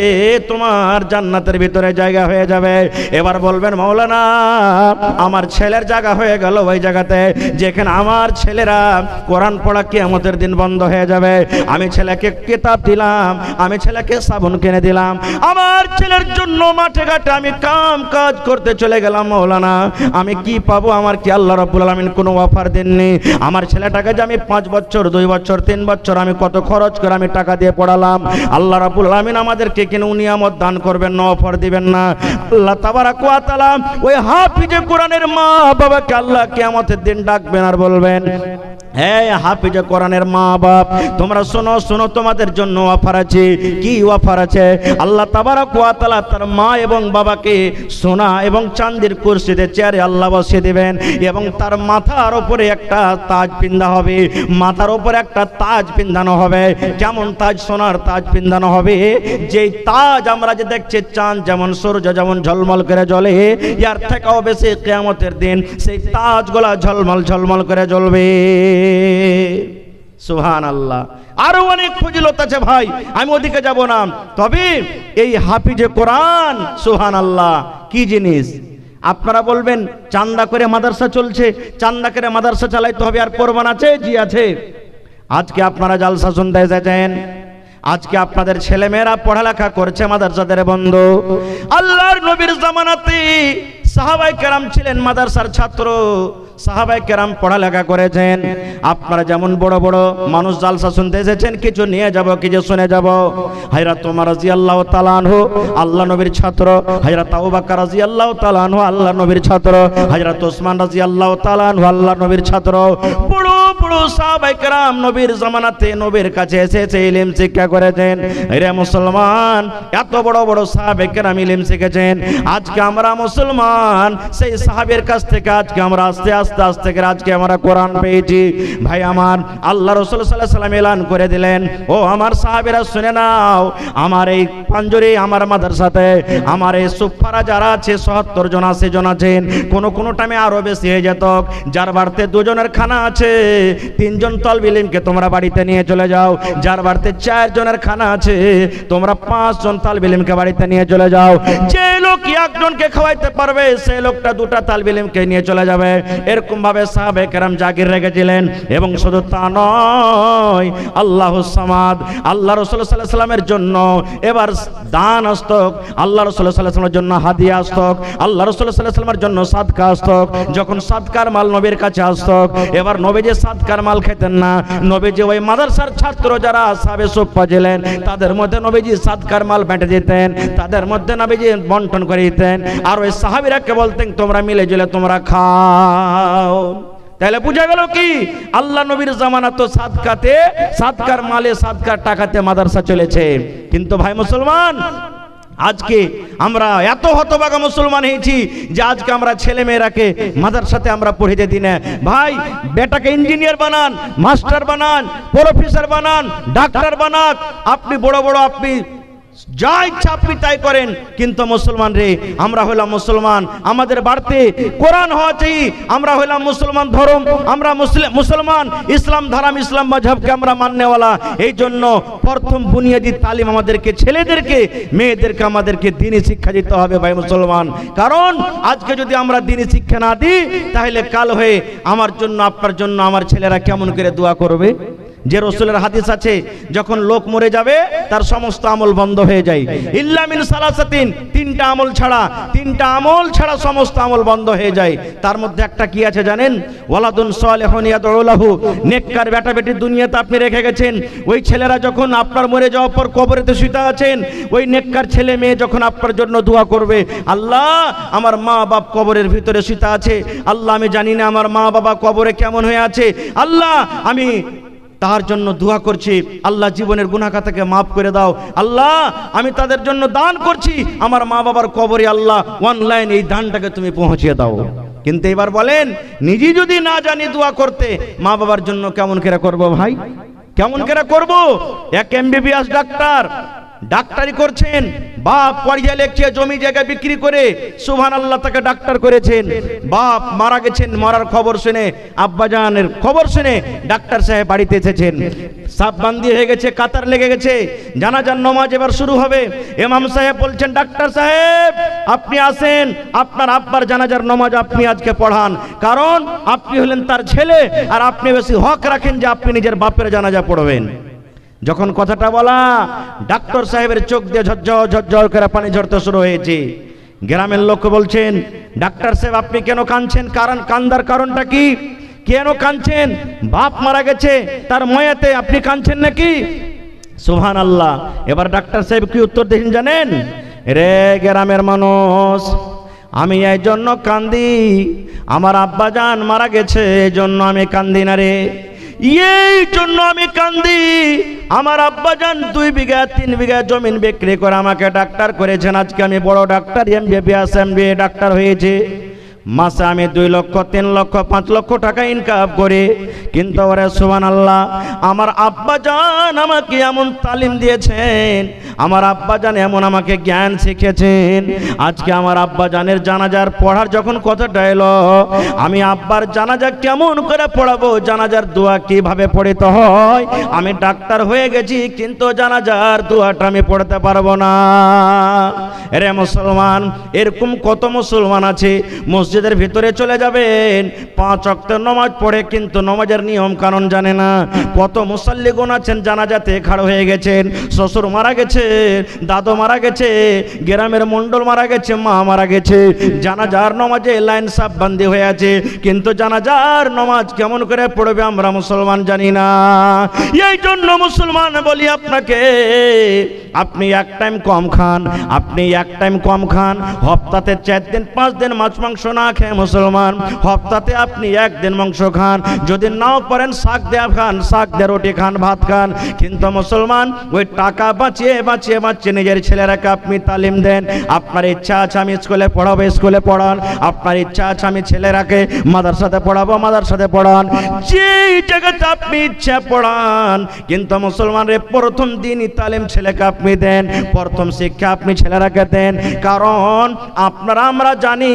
তোমার জান্নাতের ভিতরে জায়গা হয়ে যাবে। এবার বলবেন মাওলানা আমার ছেলের জায়গা হয়ে গেল ওই জায়গাতে, যেখানে আমার ছেলেরা কোরআন পড়া কিয়ামতের দিন বন্ধ হয়ে যাবে, আমি ছেলেকে কিতাব দিলাম, আমি ছেলেকে সাবুন কিনে দিলাম, আমার ছেলের জন্য মাঠে ঘাটে আমি কাম কাজ করতে চলে গেলাম। মাওলানা আমি কি পাবো? আমার কি আল্লাহ রাব্বুল আলামিন কোনো অফার দেননি? আমার ছেলেটাকে যে আমি 5 বছর 2 বছর 3 বছর আমি কত খরচ করে আমি টাকা দিয়ে পড়ালাম, আল্লাহ রাব্বুল আলামিন আমাদেরকে কেন নিয়ামত দান করবেন না, অফার দিবেন না? আল্লাহ তাবারাক ওয়া তাআলা ওই হাফিজে কোরআনের মা বাবাকে আল্লাহ কিয়ামতের দিন ডাকবেন আর বলবেন, হ্যাঁ হাফিজে কোরআনের মা বাপ তোমরা শোনো শোনো, তোমাদের জন্য অফার আছে। কি অফার আছে? আল্লাহ তাবারাক ওয়া তাআলা তার মা এবং বাবাকে সোনা এবং চাঁদির কুরসিতে চেয়ারে আল্লাহ বসিয়ে দেবেন এবং তার মাথার উপরে একটা তাজ পিন্দা হবে, মাথার উপরে একটা তাজ পিন্দানো হবে। কেমন তাজ? সোনার তাজ পিন্দানো হবে। যেই তাজ আমরা যে দেখছি চাঁদ যেমন সূর্য যেমন ঝলমল করে জ্বলে, এর থেকেও বেশি কিয়ামতের দিন সেই তাজগুলা ঝলমল ঝলমল করে জ্বলবে। সুবহানাল্লাহ। আরো অনেক ফজিলত আছে ভাই, আমি ওদিকে যাব না। তবে এই হাফিজে কোরআন সুবহানাল্লাহ কি জিনিস? আপনারা বলবেন চান্দা করে মাদ্রাসা চলছে, চান্দা করে মাদ্রাসা চালাইতে হবে, আর প্রমাণ আছে? জি আছে। আজকে আপনারা জালসা শুনতে এসেছেন, আজকে আপনাদের ছেলেমেয়েরা পড়ালেখা করছে, মাদ্রাসাদের বন্ধ। আল্লাহর নবীর জামানাতে সাহাবায়ে কেরাম ছিলেন মাদ্রাসার ছাত্র, সাহাবায়ে কেরাম পড়ালেখা করেছেন। আপনারা যেমন বড় বড় মানুষ জালসা শুনতে এসেছেন, কিছু নিয়ে যাব কিছু শুনে যাব। হযরত ওমর রাদিয়াল্লাহু তাআলা আনহু আল্লাহ নবীর ছাত্র, হযরত আবু বকর রাদিয়াল্লাহু তাআলা আনহু আল্লাহ নবীর ছাত্র, হযরত ওসমান রাদিয়াল্লাহু তাআলা আনহু আল্লাহ নবীর ছাত্র। বড় বড় সাহাবায়ে কেরাম নবীর জামানাতে নবীর কাছে এসে ইলম শিক্ষা করেছেন। রে মুসলমান, এত বড় বড় সাহাবায়ে কেরাম ইলম শিখেছেন। আজকে আমরা মুসলমান, সেই সাহাবীর কাছ থেকে আজকে আমরা আস্তে আস্তে করে আজকে আমরা কোরআন পেয়েছি। ভাই আমার, আল্লাহ রাসূল সাল্লাল্লাহু আলাইহি ওয়াসাল্লাম এলান করে দিলেন, ও আমার সাহাবীরা শুনে নাও, আমার এই পাঞ্জরে আমার মাদ্রাসাতে আমার এই সুফারা যারা আছে ৭০ জন ৮০ জন আছেন, কোন টাইমে আরো বেশি হয়ে যেত। যার বাড়িতে 2 জনের খানা আছে 3 জন তালিব ইলমকে তোমরা বাড়িতে নিয়ে চলে যাও। যার বাড়িতে 4 জনের খানা আছে তোমরা 5 জন তালিব ইলমকে বাড়িতে নিয়ে চলে যাও। যে লোক একজনকে খাওয়াইতে পারবে সেই লোকটা 2টা তালিব ইলমকে নিয়ে চলে যাবে। এরকম ভাবে সাহাবায়ে কেরাম জাগির রেখেছিলেন। এবং শুধু তা নয়, আল্লাহুস সামাদ আল্লাহ রাসূল সাল্লাল্লাহু আলাইহি ওয়াসাল্লামের জন্য এবার দান আস্তক, আল্লাহ রাসূল সাল্লাল্লাহু আলাইহি ওয়াসাল্লামের জন্য হাদিয়া আস্তক, আল্লাহ রাসূল সাল্লাল্লাহু আলাইহি ওয়াসাল্লামের জন্য সাদকা আস্তক। যখন সাদকার মাল নবীর কাছে আস্তক, এবার নবী যে সাদকার মাল খেতেন না, নবীজি ওই মাদ্রাসার ছাত্র যারা আসহাবে সুফফা ছিলেন তাদের মধ্যে নবীজি সাদকার মাল বেঁটে দিতেন, তাদের মধ্যে নবীজি বন্টন করে দিতেন। আর ওই সাহাবীরাকে বলতেন তোমরা মিলে ঝুলে তোমরা খাও। তাহলে বুঝা গেল কি, আল্লাহ নবীর জামানা তো সাদকাতে, সাদকার মালে সাদকার টাকাতে মাদ্রাসা চলেছে। কিন্তু ভাই মুসলমান, আজকে আমরা এত হতভাগা মুসলমান হয়েছি যে আজকে আমরা ছেলে মেয়েরাকে মাদ্রাসাতে আমরা পড়িয়ে দিই না। ভাই বেটাকে ইঞ্জিনিয়ার বানান, মাস্টার বানান, প্রফেসর বানান, ডাক্তার বানান, আপনি বড় বড় আপনি যা ইচ্ছা আপনি তাই করেন। কিন্তু মুসলমান রে, আমরা হইলাম মুসলমান, আমাদের বাড়িতে কোরআন হওয়া চাই। আমরা হইলাম মুসলমান ধর্ম, আমরা মুসলমান, ইসলাম ধর্ম ইসলাম মাযহাবকে আমরা মাননেওয়ালা। এই জন্য প্রথম বুনিয়াদি তালিম আমাদেরকে, ছেলেদেরকে মেয়েদেরকে আমাদেরকে দ্বীনি শিক্ষা দিতে হবে ভাই মুসলমান। কারণ আজকে যদি আমরা দ্বীনি শিক্ষা না দিই তাহলে কাল হয়ে আমার জন্য আপনার জন্য আমার ছেলেরা কেমন করে দোয়া করবে? যে রাসূলের হাদিস আছে, যখন লোক মরে যাবে তার সমস্ত আমল বন্ধ হয়ে যায়, ইল্লা মিন সালাসাতিন, 3টা আমল ছাড়া, 3টা আমল ছাড়া সমস্ত আমল বন্ধ হয়ে যায়। তার মধ্যে একটা কি আছে জানেন? ওয়ালাদুন সালিহুন ইয়াদউ লাহু, নেককার বেটা বেটি দুনিয়াতে আপনি রেখে গেছেন। ওই ছেলেরা যখন আপনার মরে যাওয়ার পর কবরেতে শুতে আছেন, ওই নেককার ছেলে মেয়ে যখন আপনার জন্য দোয়া করবে, আল্লাহ আমার মা বাপ কবরের ভিতরে শুতে আছে, আল্লাহ আমি জানি না আমার মা বাবা কবরে কেমন হয়ে আছে, আল্লাহ আমি তার জন্য দোয়া করছি, আল্লাহ জীবনের গুনাহ খাতাকে মাফ করে দাও, আল্লাহ আমি তাদের জন্য দান করছি, আমার মা বাবার কবরে আল্লাহ অনলাইন এই দানটাকে তুমি পৌঁছিয়ে দাও। কিন্তু এবার বলেন, নিজে যদি না জানি দোয়া করতে, মা বাবার জন্য কেমন করে করব ভাই? কেমন করে করব? এক এমবিবিএস ডাক্তার ডাক্তারি করছেন, বাপ পড়িয়ে লেখছে জমি জায়গা বিক্রি করে, সুবহানাল্লাহ তাকে ডাক্তার করেছেন। বাপ মারা গেছেন, মরার খবর শুনে, আব্বাজানের খবর শুনে ডাক্তার সাহেব বাড়িতে এসেছেন। সাপ বান্দি হয়ে গেছে, কাতার লেগে গেছে, জানাজার নামাজ এবার শুরু হবে। ইমাম সাহেব বলছেন, ডাক্তার সাহেব আপনি আসেন, আপনার আব্বার জানাজার নামাজ আপনি আজকে পড়ান, কারণ আপনি হলেন তার ছেলে আর আপনি বেশি হক রাখেন যে আপনি নিজের বাপের জানাজা পড়বেন। যখন কথাটা বলা, ডাক্তার সাহেবের চোখ দিয়ে ঝরঝর ঝরঝর করে পানি ঝরতে শুরু হয়েছে। গ্রামের লোক বলছেন, ডাক্তার সাহেব আপনি কেন কাঁদছেন? কারণ কান্দার কারণটা কি? কেন কাঁদছেন? বাপ মারা গেছে, তার ময়াতে আপনি কাঁদছেন নাকি? সুবহানাল্লাহ। এবার ডাক্তার সাহেব কি উত্তর দিয়েছেন জানেন? রে গ্রামের মানুষ, আমি এই জন্য কান্দি, আমার আব্বাজান মারা গেছে, এই জন্য আমি কান্দি না রে। এই জন্য আমি কান্দি, আমার আব্বাজান 2 বিঘা 3 বিঘা জমিন বিক্রি করে আমাকে ডাক্তার করেছেন। আজকে আমি বড় ডাক্তার, MBBS MBA ডাক্তার হয়েছে। মাসে আমি 2 লক্ষ 3 লক্ষ 5 লক্ষ টাকা ইনকাম করে, কিন্তু ওরে সুবহানাল্লাহ, আমার আব্বাজান আমাকে এমন তালিম দিয়েছেন, আমার আব্বাজান এমন আমাকে জ্ঞান শিখেছেন। আজকে আমার আব্বাজানের জানাজার পড়ার যখন কথাটা এলো, আমি আব্বার জানাজা কেমন করে পড়াবো, জানাজার দোয়া কিভাবে পড়তে হয়, আমি ডাক্তার হয়ে গেছি কিন্তু জানাজার দোয়াটা আমি পড়তে পারবো না। রে মুসলমান, এরকম কত মুসলমান আছে মসজিদের ভিতরে চলে যাবেন, 5 ওয়াক্ত নামাজ পড়ে কিন্তু নামাজের নিয়ম কানুন জানে না। কত মুসাল্লিগুন আছেন জানাজাতে খাড়া হয়ে গেছেন, শ্বশুর মারা গেছে, দাদু মারা গেছে, গ্রামের মন্ডল মারা গেছে, মা মারা গেছে, জানাজার নামাজে লাইন সাফ বান্দি হয়ে আছে, কিন্তু জানাজার নামাজ কেমন করে পড়বে আমরা মুসলমান জানি না। এই জন্য মুসলমান বলি আপনাকে, আপনি এক টাইম কম খান, আপনি এক টাইম কম খান, হপ্তাতে 4 দিন 5 দিন মাছ মাংস না খেয়ে মুসলমান, হপ্তাতে আপনি 1 দিন মাংস খান, যদি নাও পারেন শাক দেয়া খান, শাক দিয়ে রুটি খান, ভাত খান, কিন্তু মুসলমান ওই টাকা বাঁচিয়ে বাঁচিয়ে বাঁচিয়ে নিজের ছেলেরাকে আপনি তালিম দেন। আপনার ইচ্ছা আছে আমি স্কুলে পড়াবো, স্কুলে পড়ান, আপনার ইচ্ছা আছে আমি ছেলেরাকে মাদ্রাসাতে পড়াবো, মাদ্রাসাতে পড়ান, যেই জায়গাতে আপনি ইচ্ছা পড়ান, কিন্তু মুসলমানের প্রথম দিনই তালিম ছেলেকে আপনি দেন, প্রথম শিক্ষা আপনি ছেলেরাকে দেন। কারণ আপনারা আমরা জানি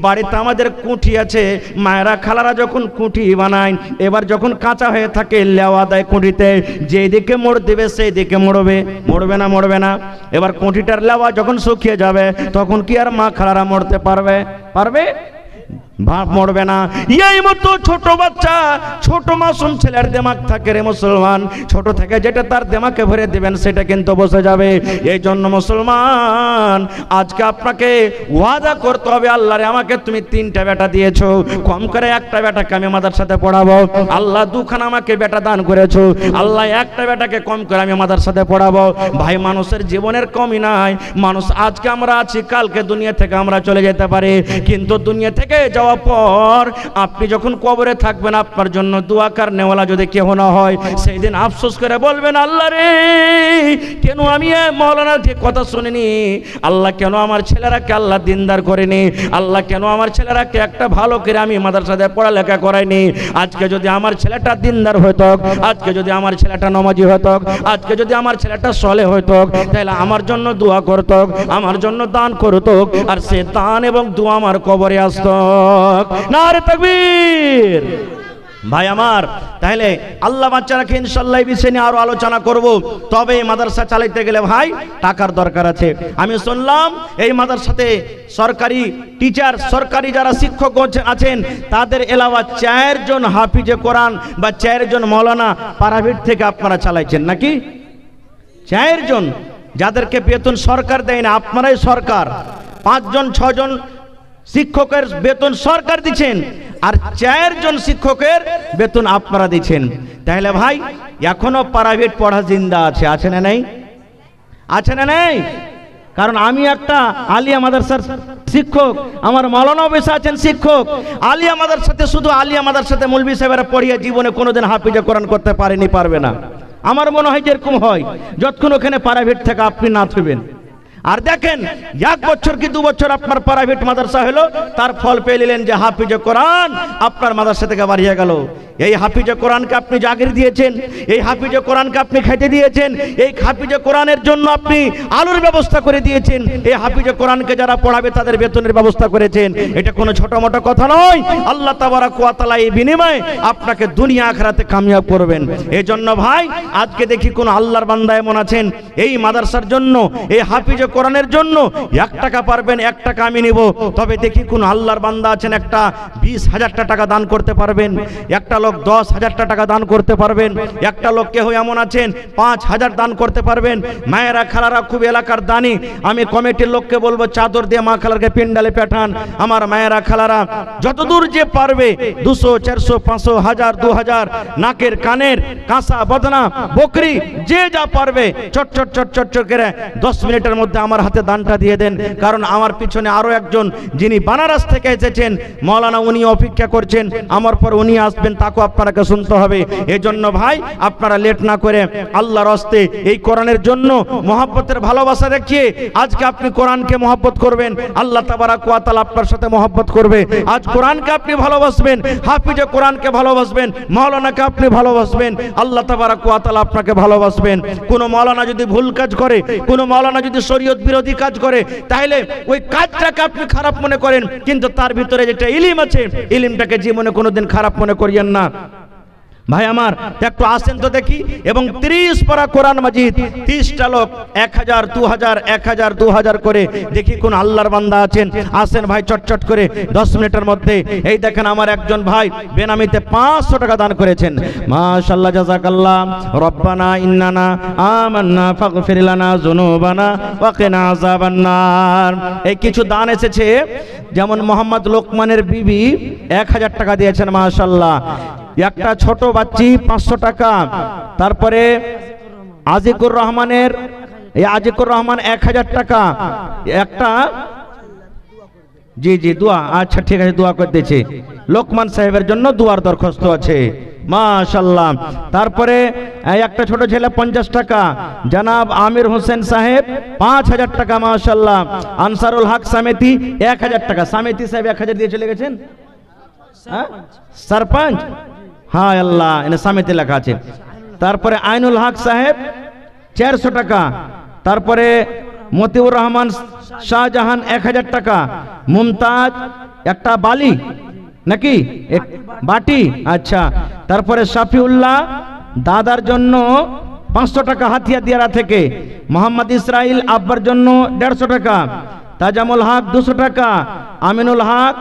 বাড়িতে আমাদের কুঠি আছে, মায়েরা খালারা যখন কুঠি বানায়, এবার যখন কাঁচা হয়ে থাকে লেওয়া দেয় কুঠিতে, যেই দিকে মোড় দেবে সেই দিকে মোড়বে, মোড়বে না মোড়বে না। এবার কুঠিটার লেওয়া যখন শুকিয়ে যাবে তখন কি আর মা খালারা মোড়তে পারবে? পারবে? ভাব মরবে না। এই মতো ছোট বাচ্চা, ছোট মাসুম ছেলের দিমাগ থাকে রে মুসলমান, ছোট থেকে যেটা তার দিমাগে ভরে দিবেন সেটা কিন্তু বসে যাবে। এই জন্য মুসলমান আজকে আপনাকে ওয়াদা করতে হবে, আল্লাহ রে আমাকে তুমি 3টা বেটা দিয়েছো, কম করে একটা বেটাকে আমি মাদ্রাসাতে পড়াবো। আল্লাহ 2খানা আমাকে বেটা দান করেছো, আল্লাহ একটা বেটাকে কম করে আমি মাদ্রাসাতে পড়াবো। ভাই মানুষের জীবনের কমই নাই, মানুষ আজকে আমরা আছি, কালকে দুনিয়া থেকে আমরা চলে যেতে পারি, কিন্তু দুনিয়া থেকে যাওয়ার পর আপনি যখন কবরে থাকবেন, আপনার জন্য দোয়া করনেওয়ালা যদি কেউ না হয়, সেই দিন আফসোস করে বলবেন, আল্লাহ রে কেন আমি মাওলানার কথা শুনিনি, আল্লাহ কেন আমার ছেলেরাকে আল্লাহ দিনদার করেনি, আল্লাহ কেন আমার ছেলেরাকে একটা ভালো করে আমি মাদ্রাসাতে পড়ালেখা করাইনি। আজকে যদি আমার ছেলেটা দিনদার হইতো, আজকে যদি আমার ছেলেটা নামাজি হইতো, আজকে যদি আমার ছেলেটা সলেহ হইতো, তাহলে আমার জন্য দোয়া করত, আমার জন্য দান করত, আর সে দান এবং দোয়া আমার কবরে আসতো। নারে তাকবীর। ভাই আমার, তাহলে আল্লাহ বাচ্চা রাখে, ইনশাআল্লাহ এই বিষয় নিয়ে আরো আলোচনা করব। তবে এই মাদ্রাসা চালাইতে গেলে ভাই টাকার দরকার আছে। আমি শুনলাম এই মাদ্রাসাতে সরকারি টিচার, সরকারি যারা শিক্ষক আছেন, তাদের এলাওয়া 4 জন হাফিজে কোরআন বা 4 জন মাওলানা প্রাইভেট থেকে আপনারা চালাইছেন নাকি? 4 জন, যাদেরকে বেতন সরকার দেয় না, আপনারাই সরকার। 5 জন 6 জন শিক্ষকের বেতন সরকার দিচ্ছেন, আর 4 জন শিক্ষকের বেতন আপনারা দিচ্ছেন। তাহলে ভাই এখনো প্রাইভেট পড়া জিন্দা আছে, আছে না নেই? আছে না নেই? কারণ আমি একটা আলিয়া মাদ্রাসার শিক্ষক, আমার মাওলানা বেশা আছেন শিক্ষক। আলিয়া মাদ্রাসাতে, শুধু আলিয়া মাদ্রাসাতে মৌলভী সাহেবেরা পড়িয়ে জীবনে কোনোদিন হাফিজে কোরআন করতে পারেনি, পারবে না। আমার মনে হয় যেরকম হয়, যতক্ষণ ওখানে প্রাইভেট থেকে আপনি না থাকবেন। আর দেখেন 1 বছর কি 2 বছর আপনার প্রাইভেট মাদ্রাসা হলো, তার ফল পেয়ে নিলেন যে হাফিজে কোরআন আপনার মাদ্রাসা থেকে বাড়িয়ে গেল। এই হাফিজে কোরআনকে আপনি জাগির দিয়েছেন, এই হাফিজে কোরআনকে আপনি খেতে দিয়েছেন, এই হাফিজে কোরআনের জন্য আপনি আলোর ব্যবস্থা করে দিয়েছেন, এই হাফিজে কোরআনকে যারা পড়াবে তাদের বেতনের ব্যবস্থা করেছেন। এটা কোনো ছোট মোটো কথা নয়। আল্লাহ তাবারাক ওয়া তাআলা এই বিনিময়ে আপনাকে দুনিয়া আখিরাতে কামিয়াব করবেন। এই জন্য ভাই আজকে দেখি কোন আল্লাহর বান্দা এমন আছেন, এই মাদ্রাসার জন্য, এই হাফিজে কোরআনের জন্য 1 টাকা পারবেন, 1 টাকা আমি নিব, তবে দেখি কোন আল্লাহর বান্দা আছেন একটা 20,000 টাকা দান করতে পারবেন, একটা লোক 10,000 টাকা দান করতে পারবেন, একটা লোক কেউ এমন আছেন 5,000 দান করতে পারবেন। মায়েরা খালারা খুব এলাকার দানি, আমি কমিটির লোককে বলবো চাদর দিয়ে মা খালারকে পিন্ডালে পাঠান। আমার মায়েরা খালারা যতদূর যে পারবে 200, 400, 500, 1000, 2000 নাকের কানের কাঁসা বদনা বকরি যে যা পারবে চট চট চট চট চট করে 10 মিনিটের মধ্যে আমার হাতে দানটা দিয়ে দেন। কারণ আমার পিছনে আরো একজন যিনি বানারস থেকে এসেছেন মাওলানা, উনি অপেক্ষা করছেন, আমার পর উনি আসবেন, তাকে আপনাকে শুনতে হবে। এজন্য ভাই আপনারা লেট না করে আল্লাহর হস্তে এই কোরআনের জন্য মহব্বতের ভালোবাসা দেখিয়ে আজকে আপনি কোরআনকে মহব্বত করবেন, আল্লাহ তাবারাক ওয়া তাআলা আপনার সাথে মহব্বত করবে। আজ কোরআনকে আপনি ভালোবাসবেন, হাফিজে কোরআনকে ভালোবাসবেন, মাওলানাকে আপনি ভালোবাসবেন, আল্লাহ তাবারাক ওয়া তাআলা আপনাকে ভালোবাসবেন। কোন মাওলানা যদি ভুল কাজ করে, কোন মাওলানা যদি শরীয়ত বিরোধী কাজ করে, তাহলে ওই কাজটাকে আপনি খারাপ মনে করেন, কিন্তু তার ভিতরে যেটা ইলম আছে, ইলমটাকে জীবনে কোনোদিন খারাপ মনে করিয়েন না। ভাই আমার একটু আসেন তো দেখি, এবং 30 পারা কোরআন মাজিদ, 30টা লোক 1000, 2000, 1000, 2000 করে দেখি কোন আল্লাহর বান্দা আছেন। আসেন ভাই চটচট করে 10 মিনিটের মধ্যে। এই দেখেন আমার একজন ভাই বেনামিতে 500 টাকা দান করেছেন, মাশাআল্লাহ, জাযাকাল্লাহ। রব্বানা ইন্নানা আমান্না ফাগফির লানা যুনুবানা ওয়া কিনা আযাবান্নার। এই কিছু দান এসেছে, যেমন মোহাম্মদ লোকমানের বিবি 1000 টাকা দিয়েছেন, মাশাআল্লাহ। একটা ছোট বাচ্চি 500 টাকা। তারপরে আজিকুর রহমানের, এই আজিকুর রহমান 1000 টাকা। একটা জি জি দোয়া, আচ্ছা ঠিক আছে, দোয়া করে দিয়েছে। লোকমান সাহেবের জন্য দোয়ার দরখাস্ত আছে, মাশাআল্লাহ। তারপরে একটা ছোট ছেলে 50 টাকা, জনাব আমির হোসেন সাহেব 5000 টাকা, মাশাআল্লাহ। আনসারুল হক সমিতি 1000 টাকা, সমিতি সাহেব 1000 দিয়ে চলে গেছেন। সরপঞ্চ, হ্যাঁ আল্লাহ, এনে সমিতি লেখা আছে। তারপরে আইনুল হক সাহেব 400 টাকা। তারপরে মতিউর রহমান শাহজাহান 1000 টাকা। মুমতাজ একটা বালি নাকি বাটি, আচ্ছা। তারপরে শাফিউল্লাহ দাদার জন্য 500 টাকা হাতিয়া দিয়ারা থেকে। মোহাম্মদ ইসরাইল আব্বার জন্য 150 টাকা। তাজামুল হক 200 টাকা। আমিনুল হক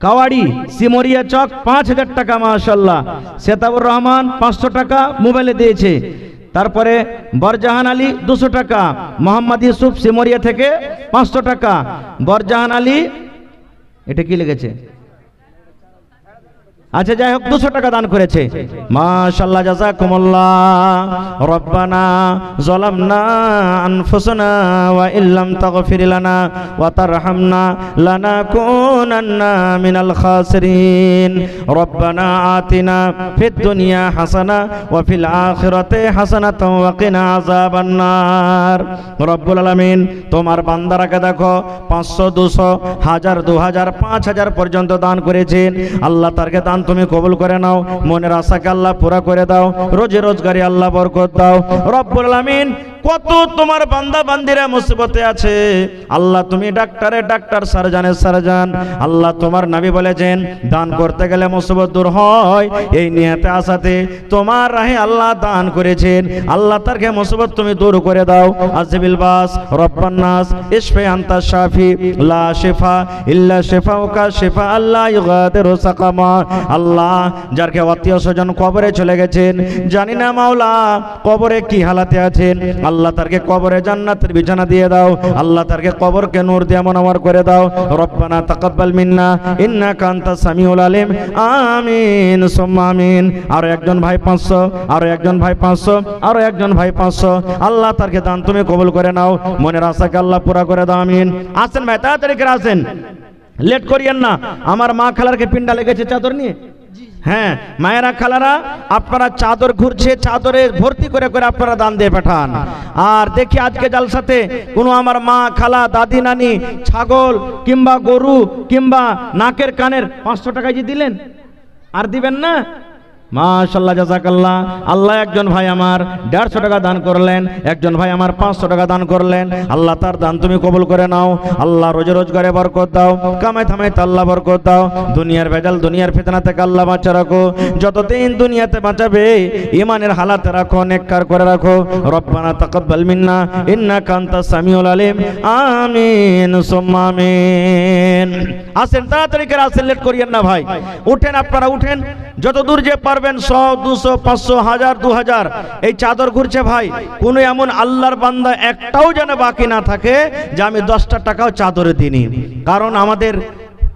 কাওয়াড়ি সিমরিয়া চক 5000 টাকা, মাশাআল্লাহ। সেতাবুর রহমান 500 টাকা মোবাইলে দিয়েছে। তারপরে বরজাহান আলী 200 টাকা। মোহাম্মদ ইউসুফ সিমরিয়া থেকে 500 টাকা। বরজাহান আলী, এটা কি লিখেছে, আচ্ছা যাই হোক 200 টাকা দান করেছে, মাশাআল্লাহ, জাযাকুমুল্লাহ। রব্বানা যালামনা আনফুসানা ওয়া ইল্লাম তাগফির লানা ওয়া তারহামনা লানাকুনান্না মিনাল খাসিরিন। রব্বানা আতিনা ফিদ দুনিয়া হাসানা ওয়া ফিল আখিরাতি হাসানাতাও ওয়া কিনা আযাবান্নার। রব্বুল আলামিন তোমার বান্দারাকে দেখো 500, 200, 1000, 2000, 5000 পর্যন্ত দান করেছেন। আল্লাহ তারকে দান তুমি কবুল করে নাও, মনের আশাকে আল্লাহ পুরা করে দাও, রোজে রোজগারে আল্লাহ বরকত দাও। রব্বুল আলামিন কত তোমার বান্দা বান্দিরা মুসিবতে আছে, আল্লাহ তুমি ডাক্তারে ডাক্তার, সার্জানে সার্জান। আল্লাহ তোমার নবী বলেছেন দান করতে গেলে মুসিবত দূর হয়, এই নিয়তে আসাতে তোমার রাহে আল্লাহ দান করেছেন। আল্লাহ তারকে মুসিবত তুমি দূর করে দাও। আজিবিল বাস রব্বান নাস ইশফি আনতা শাফি লা শিফা ইল্লা শিফাউকা শিফা আল্লাহ ইগাদিরু সাকামা। আল্লাহ যারকে আত্মীয় স্বজন কবরে চলে গেছেন, জানি না মাওলা কবরে কি হালাতে আছেন, আল্লাহ তারকে কবরে জান্নাতের বিছানা দিয়ে দাও। আল্লাহ তারকে কবরকে নূর দিয়ে মনোয়ার করে দাও। রব্বানা তাকাব্বাল মিন্না ইন্নাকা আনতাস সামিউল আলিম, আমিন সুম্মা আমিন। আরো একজন ভাই 500, আরো একজন ভাই 500, আরো একজন ভাই 500। আল্লাহ তারকে দান তুমি কবুল করে নাও, মনের আশাকে আল্লাহ পুরা করে দাও, আমিন। আসেন ভাই, তাড়াতাড়ি করে আসেন, লেট করিয়েন না। আমার মা খালারকে পিন্ডা লেগেছে চাদর নিয়ে। হ্যাঁ মায়েরা খালারা, আপনারা চাদর ঘুরছে, চাদরে ভর্তি করে করে আপনারা দান দিয়ে পাঠান। আর দেখি আজকে জালসাতে কোনো আমার মা খালা দাদি নানি ছাগল কিংবা গরু কিংবা নাকের কানের 500 টাকা যে দিলেন আর দিবেন না, মাশাআল্লাহ জাযাকাল্লাহ। আল্লাহ একজন ভাই আমার 150 টাকা দান করলেন, একজন ভাই আমার 500 টাকা দান করলেন। আল্লাহ তার দান তুমি কবুল করে নাও। আল্লাহ রোজে রোজগারে বরকত দাও, কামাই থামাইতে আল্লাহ বরকত দাও। দুনিয়ার ভেজাল দুনিয়ার ফিতনা থেকে আল্লাহ বাঁচা রাখো। যতদিন দুনিয়াতে বাঁচাবে ঈমানের হালাতে রাখো, নেককার করে রাখো। রব্বানা তাকাব্বাল মিন্না ইন্নাকা আনতাস সামিউল আলিম। আমিন সুম্মা আমিন। আসেন তাড়াতাড়ি করে আসেন, লেট করিয়েন না ভাই। উঠেন, আপনারা উঠেন, যত দূর যে পারবেন। 100, 200, 500, 1000, 2000 এই চাদর ঘুরছে ভাই। কোনো এমন আল্লাহর বান্দা একটাও যেন বাকি না থাকে যে আমি 10টা টাকাও চাদরে দিইনি। কারণ আমাদের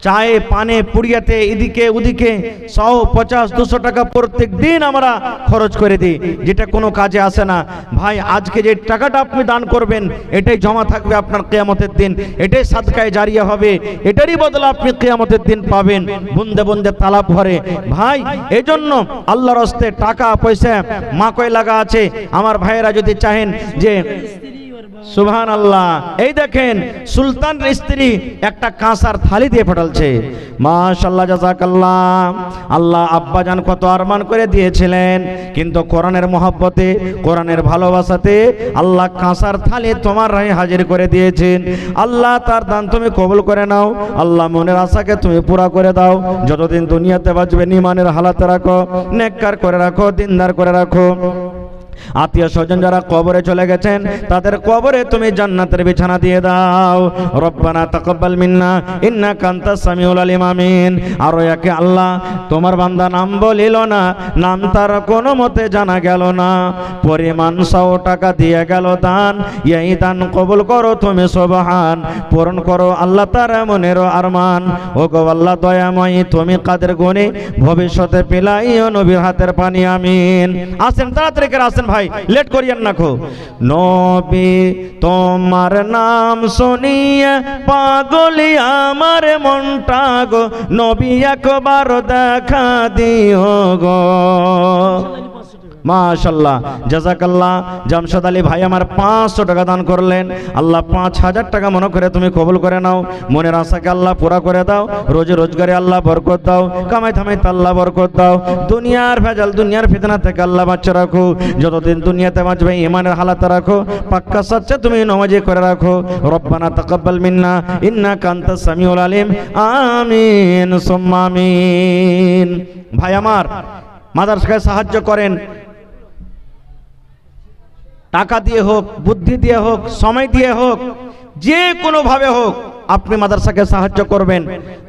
চায়ে পানে পুড়িয়াতে এদিকে ওদিকে 100, 50, 200 টাকা প্রত্যেক দিন আমরা খরচ করে দিই, যেটা কোনো কাজে আসে না। ভাই আজকে যে টাকাটা আপনি দান করবেন এটাই জমা থাকবে আপনার কিয়ামতের দিন, এটাই সাদকায়ে জারিয়া হবে, এটারই বদলা আপনি কিয়ামতের দিন পাবেন। বুন্দে বুন্দে তালাব ভরে ভাই। এই জন্য আল্লাহর হস্তে টাকা পয়সা মা কয় লাগা আছে। আমার ভাইয়েরা যদি চাহেন যে সুবহানাল্লাহ, এই দেখেন সুলতান স্ত্রী একটা কাঁসার থালি দিয়ে পাঠালছে। মাশাআল্লাহ জাযাকাল্লাহ। আল্লাহ আব্বাজান কত আরমান করে দিয়েছিলেন, কিন্তু কোরআনের মহব্বতে কোরআনের ভালোবাসাতে আল্লাহ কাঁসার থালি তোমার রাহে হাজির করে দিয়েছেন। আল্লাহ তার দান তুমি কবুল করে নাও। আল্লাহ মনের আশাকে তুমি পুরা করে দাও। যতদিন দুনিয়াতে বাঁচবে ঈমানের হালাতে রাখো, নেককার করে রাখো, দিনদার করে রাখো। আত্মীয় স্বজন যারা কবরে চলে গেছেন তাদের কবরে তুমি জান্নাতের বিছানা দিয়ে দাও। রব্বানা তাকাব্বাল মিন্না ইন্নাকা আনতাস সামিউল আলিম। আমিন। আর একে আল্লাহ তোমার বান্দা নাম বলিল না, নাম তার কোনো মতে জানা গেল না, পরিমাণ 100 টাকা দিয়ে গেল দান। এই দান কবুল করো তুমি সুবহান, পূরণ করো আল্লাহ তার মনের আরমান। ও গো আল্লাহ দয়াময়, তুমি কাদের গুণে ভবিষ্যতে পিলাইও নবীর হাতের পানি। আমিন। আসেন তাড়াতাড়ি করে আসেন ভাই, লেট করিয়েন না খো। নবী তোমার নাম শুনিয়ে পাগলি আমার মনটা গো, নবী একবার দেখা দিও গো। মাশাআল্লাহ জাযাকাল্লাহ। জামশেদ আলী ভাই আমার 500 টাকা দান করলেন। আল্লাহ 5000 টাকা মনে করে তুমি কবুল করে নাও। মনের আশাকে আল্লাহ পুরা করে দাও। রোজে রোজগারে আল্লাহ বরকত দাও, কামাই থামাইতে আল্লাহ বরকত দাও। দুনিয়ার ভেজাল দুনিয়ার ফিতনা থেকে আল্লাহ বাঁচিয়ে রাখো। যতদিন দুনিয়াতে বাঁচবে ঈমানের হালাতে রাখো, পাক্কা সাচ্চা তুমি নামাজি করে রাখো। রব্বানা তাকাব্বাল মিন্না ইন্নাকা আনতাস সামিউল আলিম। আমিন সুম্মা আমিন। ভাই আমার মাদ্রাসায় সাহায্য করেন, টাকা দিয়ে হোক, বুদ্ধি দিয়ে হোক, সময় দিয়ে হোক, যে কোনো ভাবে হোক আপনি মাদ্রাসাকে সাহায্য করবেন।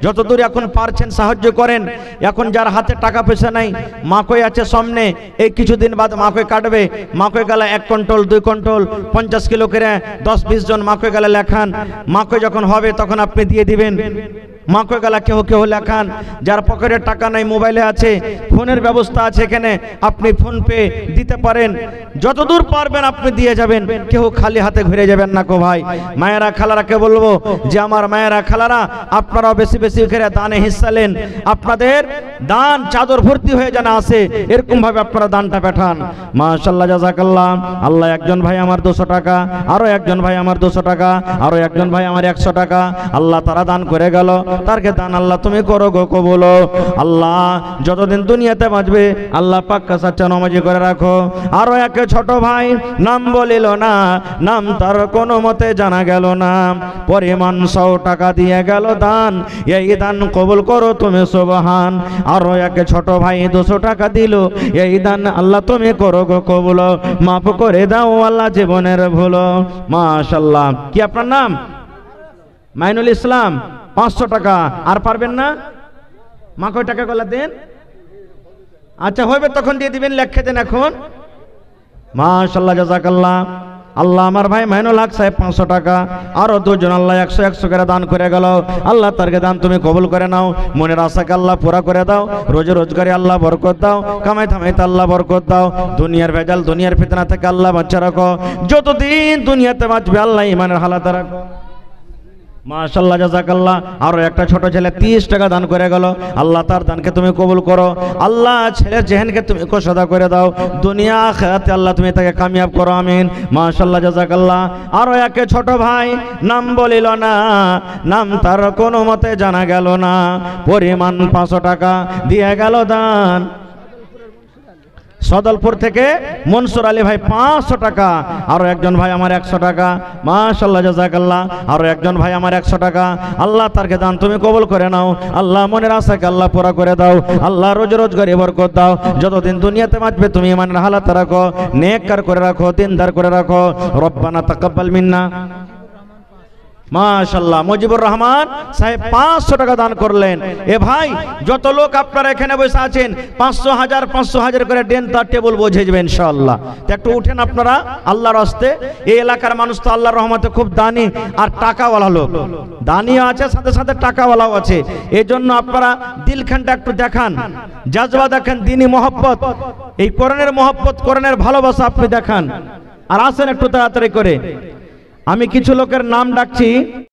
যতদূর এখন পারছেন সাহায্য করেন। এখন যার হাতে টাকা পয়সা নাই, মাকই আছে সামনে, এই কিছুদিন বাদ মাকই কাটবে। মাকই গেলে 1 কুইন্টাল 2 কুইন্টাল 50 কিলো করে 10-20 জন মাকই গেলে লেখান। মাকই যখন হবে তখন আপনি দিয়ে দিবেন। মাকই গেলা কেউ কেউ লেখান। যার পকেটে টাকা নাই, মোবাইলে আছে, ফোনের ব্যবস্থা আছে, এখানে আপনি ফোন পে দিতে পারেন। যতদূর পারবেন আপনি দিয়ে যাবেন, কেউ খালি হাতে ঘুরে যাবেন না কো ভাই। মায়েরা খালারাকে বলবো যে আমার মায়েরা খালারা আপনারাও বেশি বেশি করে দানে হিস্সা নেন। আপনাদের দান চাদর ভর্তি হয়ে যেন আসে, এরকম ভাবে আপনারা দানটা পাঠান। মাশাআল্লাহ জাযাকাল্লাহ। আল্লাহ একজন ভাই আমার 200 টাকা, আরো একজন ভাই আমার 200 টাকা, আরো একজন ভাই আমার 100 টাকা। আল্লাহ তারা দান করে গেল, তারকে দান আল্লাহ তুমি করো গো কবুল। আল্লাহ যতদিন দুনিয়াতে বাঁচবে আল্লাহ পাক্কা সাচ্চা নামাজি করে রাখো। আরো এক ছোট ভাই নাম বলিল না, নাম তার কোনো মতে জানা গেল না, পরিমাণ 100 টাকা দিয়ে গেল দান। এই দান কবুল করো তুমি সুবহান। আরো এক ছোট ভাই 200 টাকা দিল, এই দান আল্লাহ তুমি করো গো কবুল, মাফ করে দাও আল্লাহ জীবনের ভুল। মাশাআল্লাহ। কি আপনার নাম? মাইনুল ইসলাম। 500 টাকা। আর পারবেন না? মা কয় টাকা গলা দেন? আচ্ছা হবে তখন দিয়ে দিবেন, লেখে দেন এখন। মাশাআল্লাহ জাযাকাল্লাহ। আল্লাহ আমার ভাই মাইনুল হক সাহেব 500 টাকা, আরো দুজন আল্লাহ 100 করে দান করে গেল। আল্লাহ তারকে দান তুমি কবুল করে নাও। মনের আশাকে আল্লাহ পুরা করে দাও। রোজে রোজগারে আল্লাহ বরকত দাও, কামাই থামাইতে আল্লাহ বরকত দাও। দুনিয়ার ভেজাল দুনিয়ার ফিতনা থেকে আল্লাহ বাঁচা রাখো। যতদিন দুনিয়াতে বাঁচবে আল্লাহ ঈমানের হালাতে রাখো। মাশাআল্লাহ জাযাকাল্লাহ। আরো একটা ছোট ছেলে 30 টাকা দান করে গেল। আল্লাহ তার দানকে তুমি কবুল করো। আল্লাহ ছেলের জেহেনকে তুমি কোষাদা করে দাও। দুনিয়া আখিরাতে আল্লাহ তুমি তাকে কামিয়াব করো। আমিন। মাশাআল্লাহ জাযাকাল্লাহ। আরো এক ছোট ভাই নাম বলিল না, নাম তার কোনো মতে জানা গেল না, পরিমাণ 500 টাকা দিয়ে গেল দান। সদলপুর থেকে মনসুর আলী ভাই 500 টাকা, আরো একজন ভাই আমার 100 টাকা, মাশাআল্লাহ জাযাকাল্লাহ, আরো একজন ভাই আমার 100 টাকা। আল্লাহ তারকে দান তুমি কবুল করে নাও, আল্লাহ মনের আশাকে আল্লাহ পুরা করে দাও, আল্লাহ রোজ রোজগারে বরকত দাও, যতদিন দুনিয়াতে বাঁচবে তুমি ইমানের হালাত রাখো, নেককার করে রাখো, দিনদার করে রাখো। রব্বানা তাকাব্বাল মিন্না। মাশাআল্লাহ, মুজিবুর রহমান সাহেব 500 টাকা দান করলেন। এ ভাই যত লোক আপনারা এখানে বসে আছেন 500,000 করে দেন, তার টেবিল বোঝে যাবে ইনশাআল্লাহ। তো একটু উঠেন আপনারা আল্লাহর রাস্তে। এই এলাকার মানুষ তো আল্লাহর রহমতে খুব দানি আর টাকাওয়ালা লোক, দানিও আছে সাথে সাথে টাকাওয়ালাও আছে। এই জন্য আপনারা দিলখানটা একটু দেখান, জাজবা দেখেন, দিনী মহব্বত, এই কোরআনের মহব্বত, কোরআনের ভালোবাসা আপনি দেখান। আর আসেন একটু তাড়াতাড়ি করে। আমি কিছু লোকের নাম ডাকছি।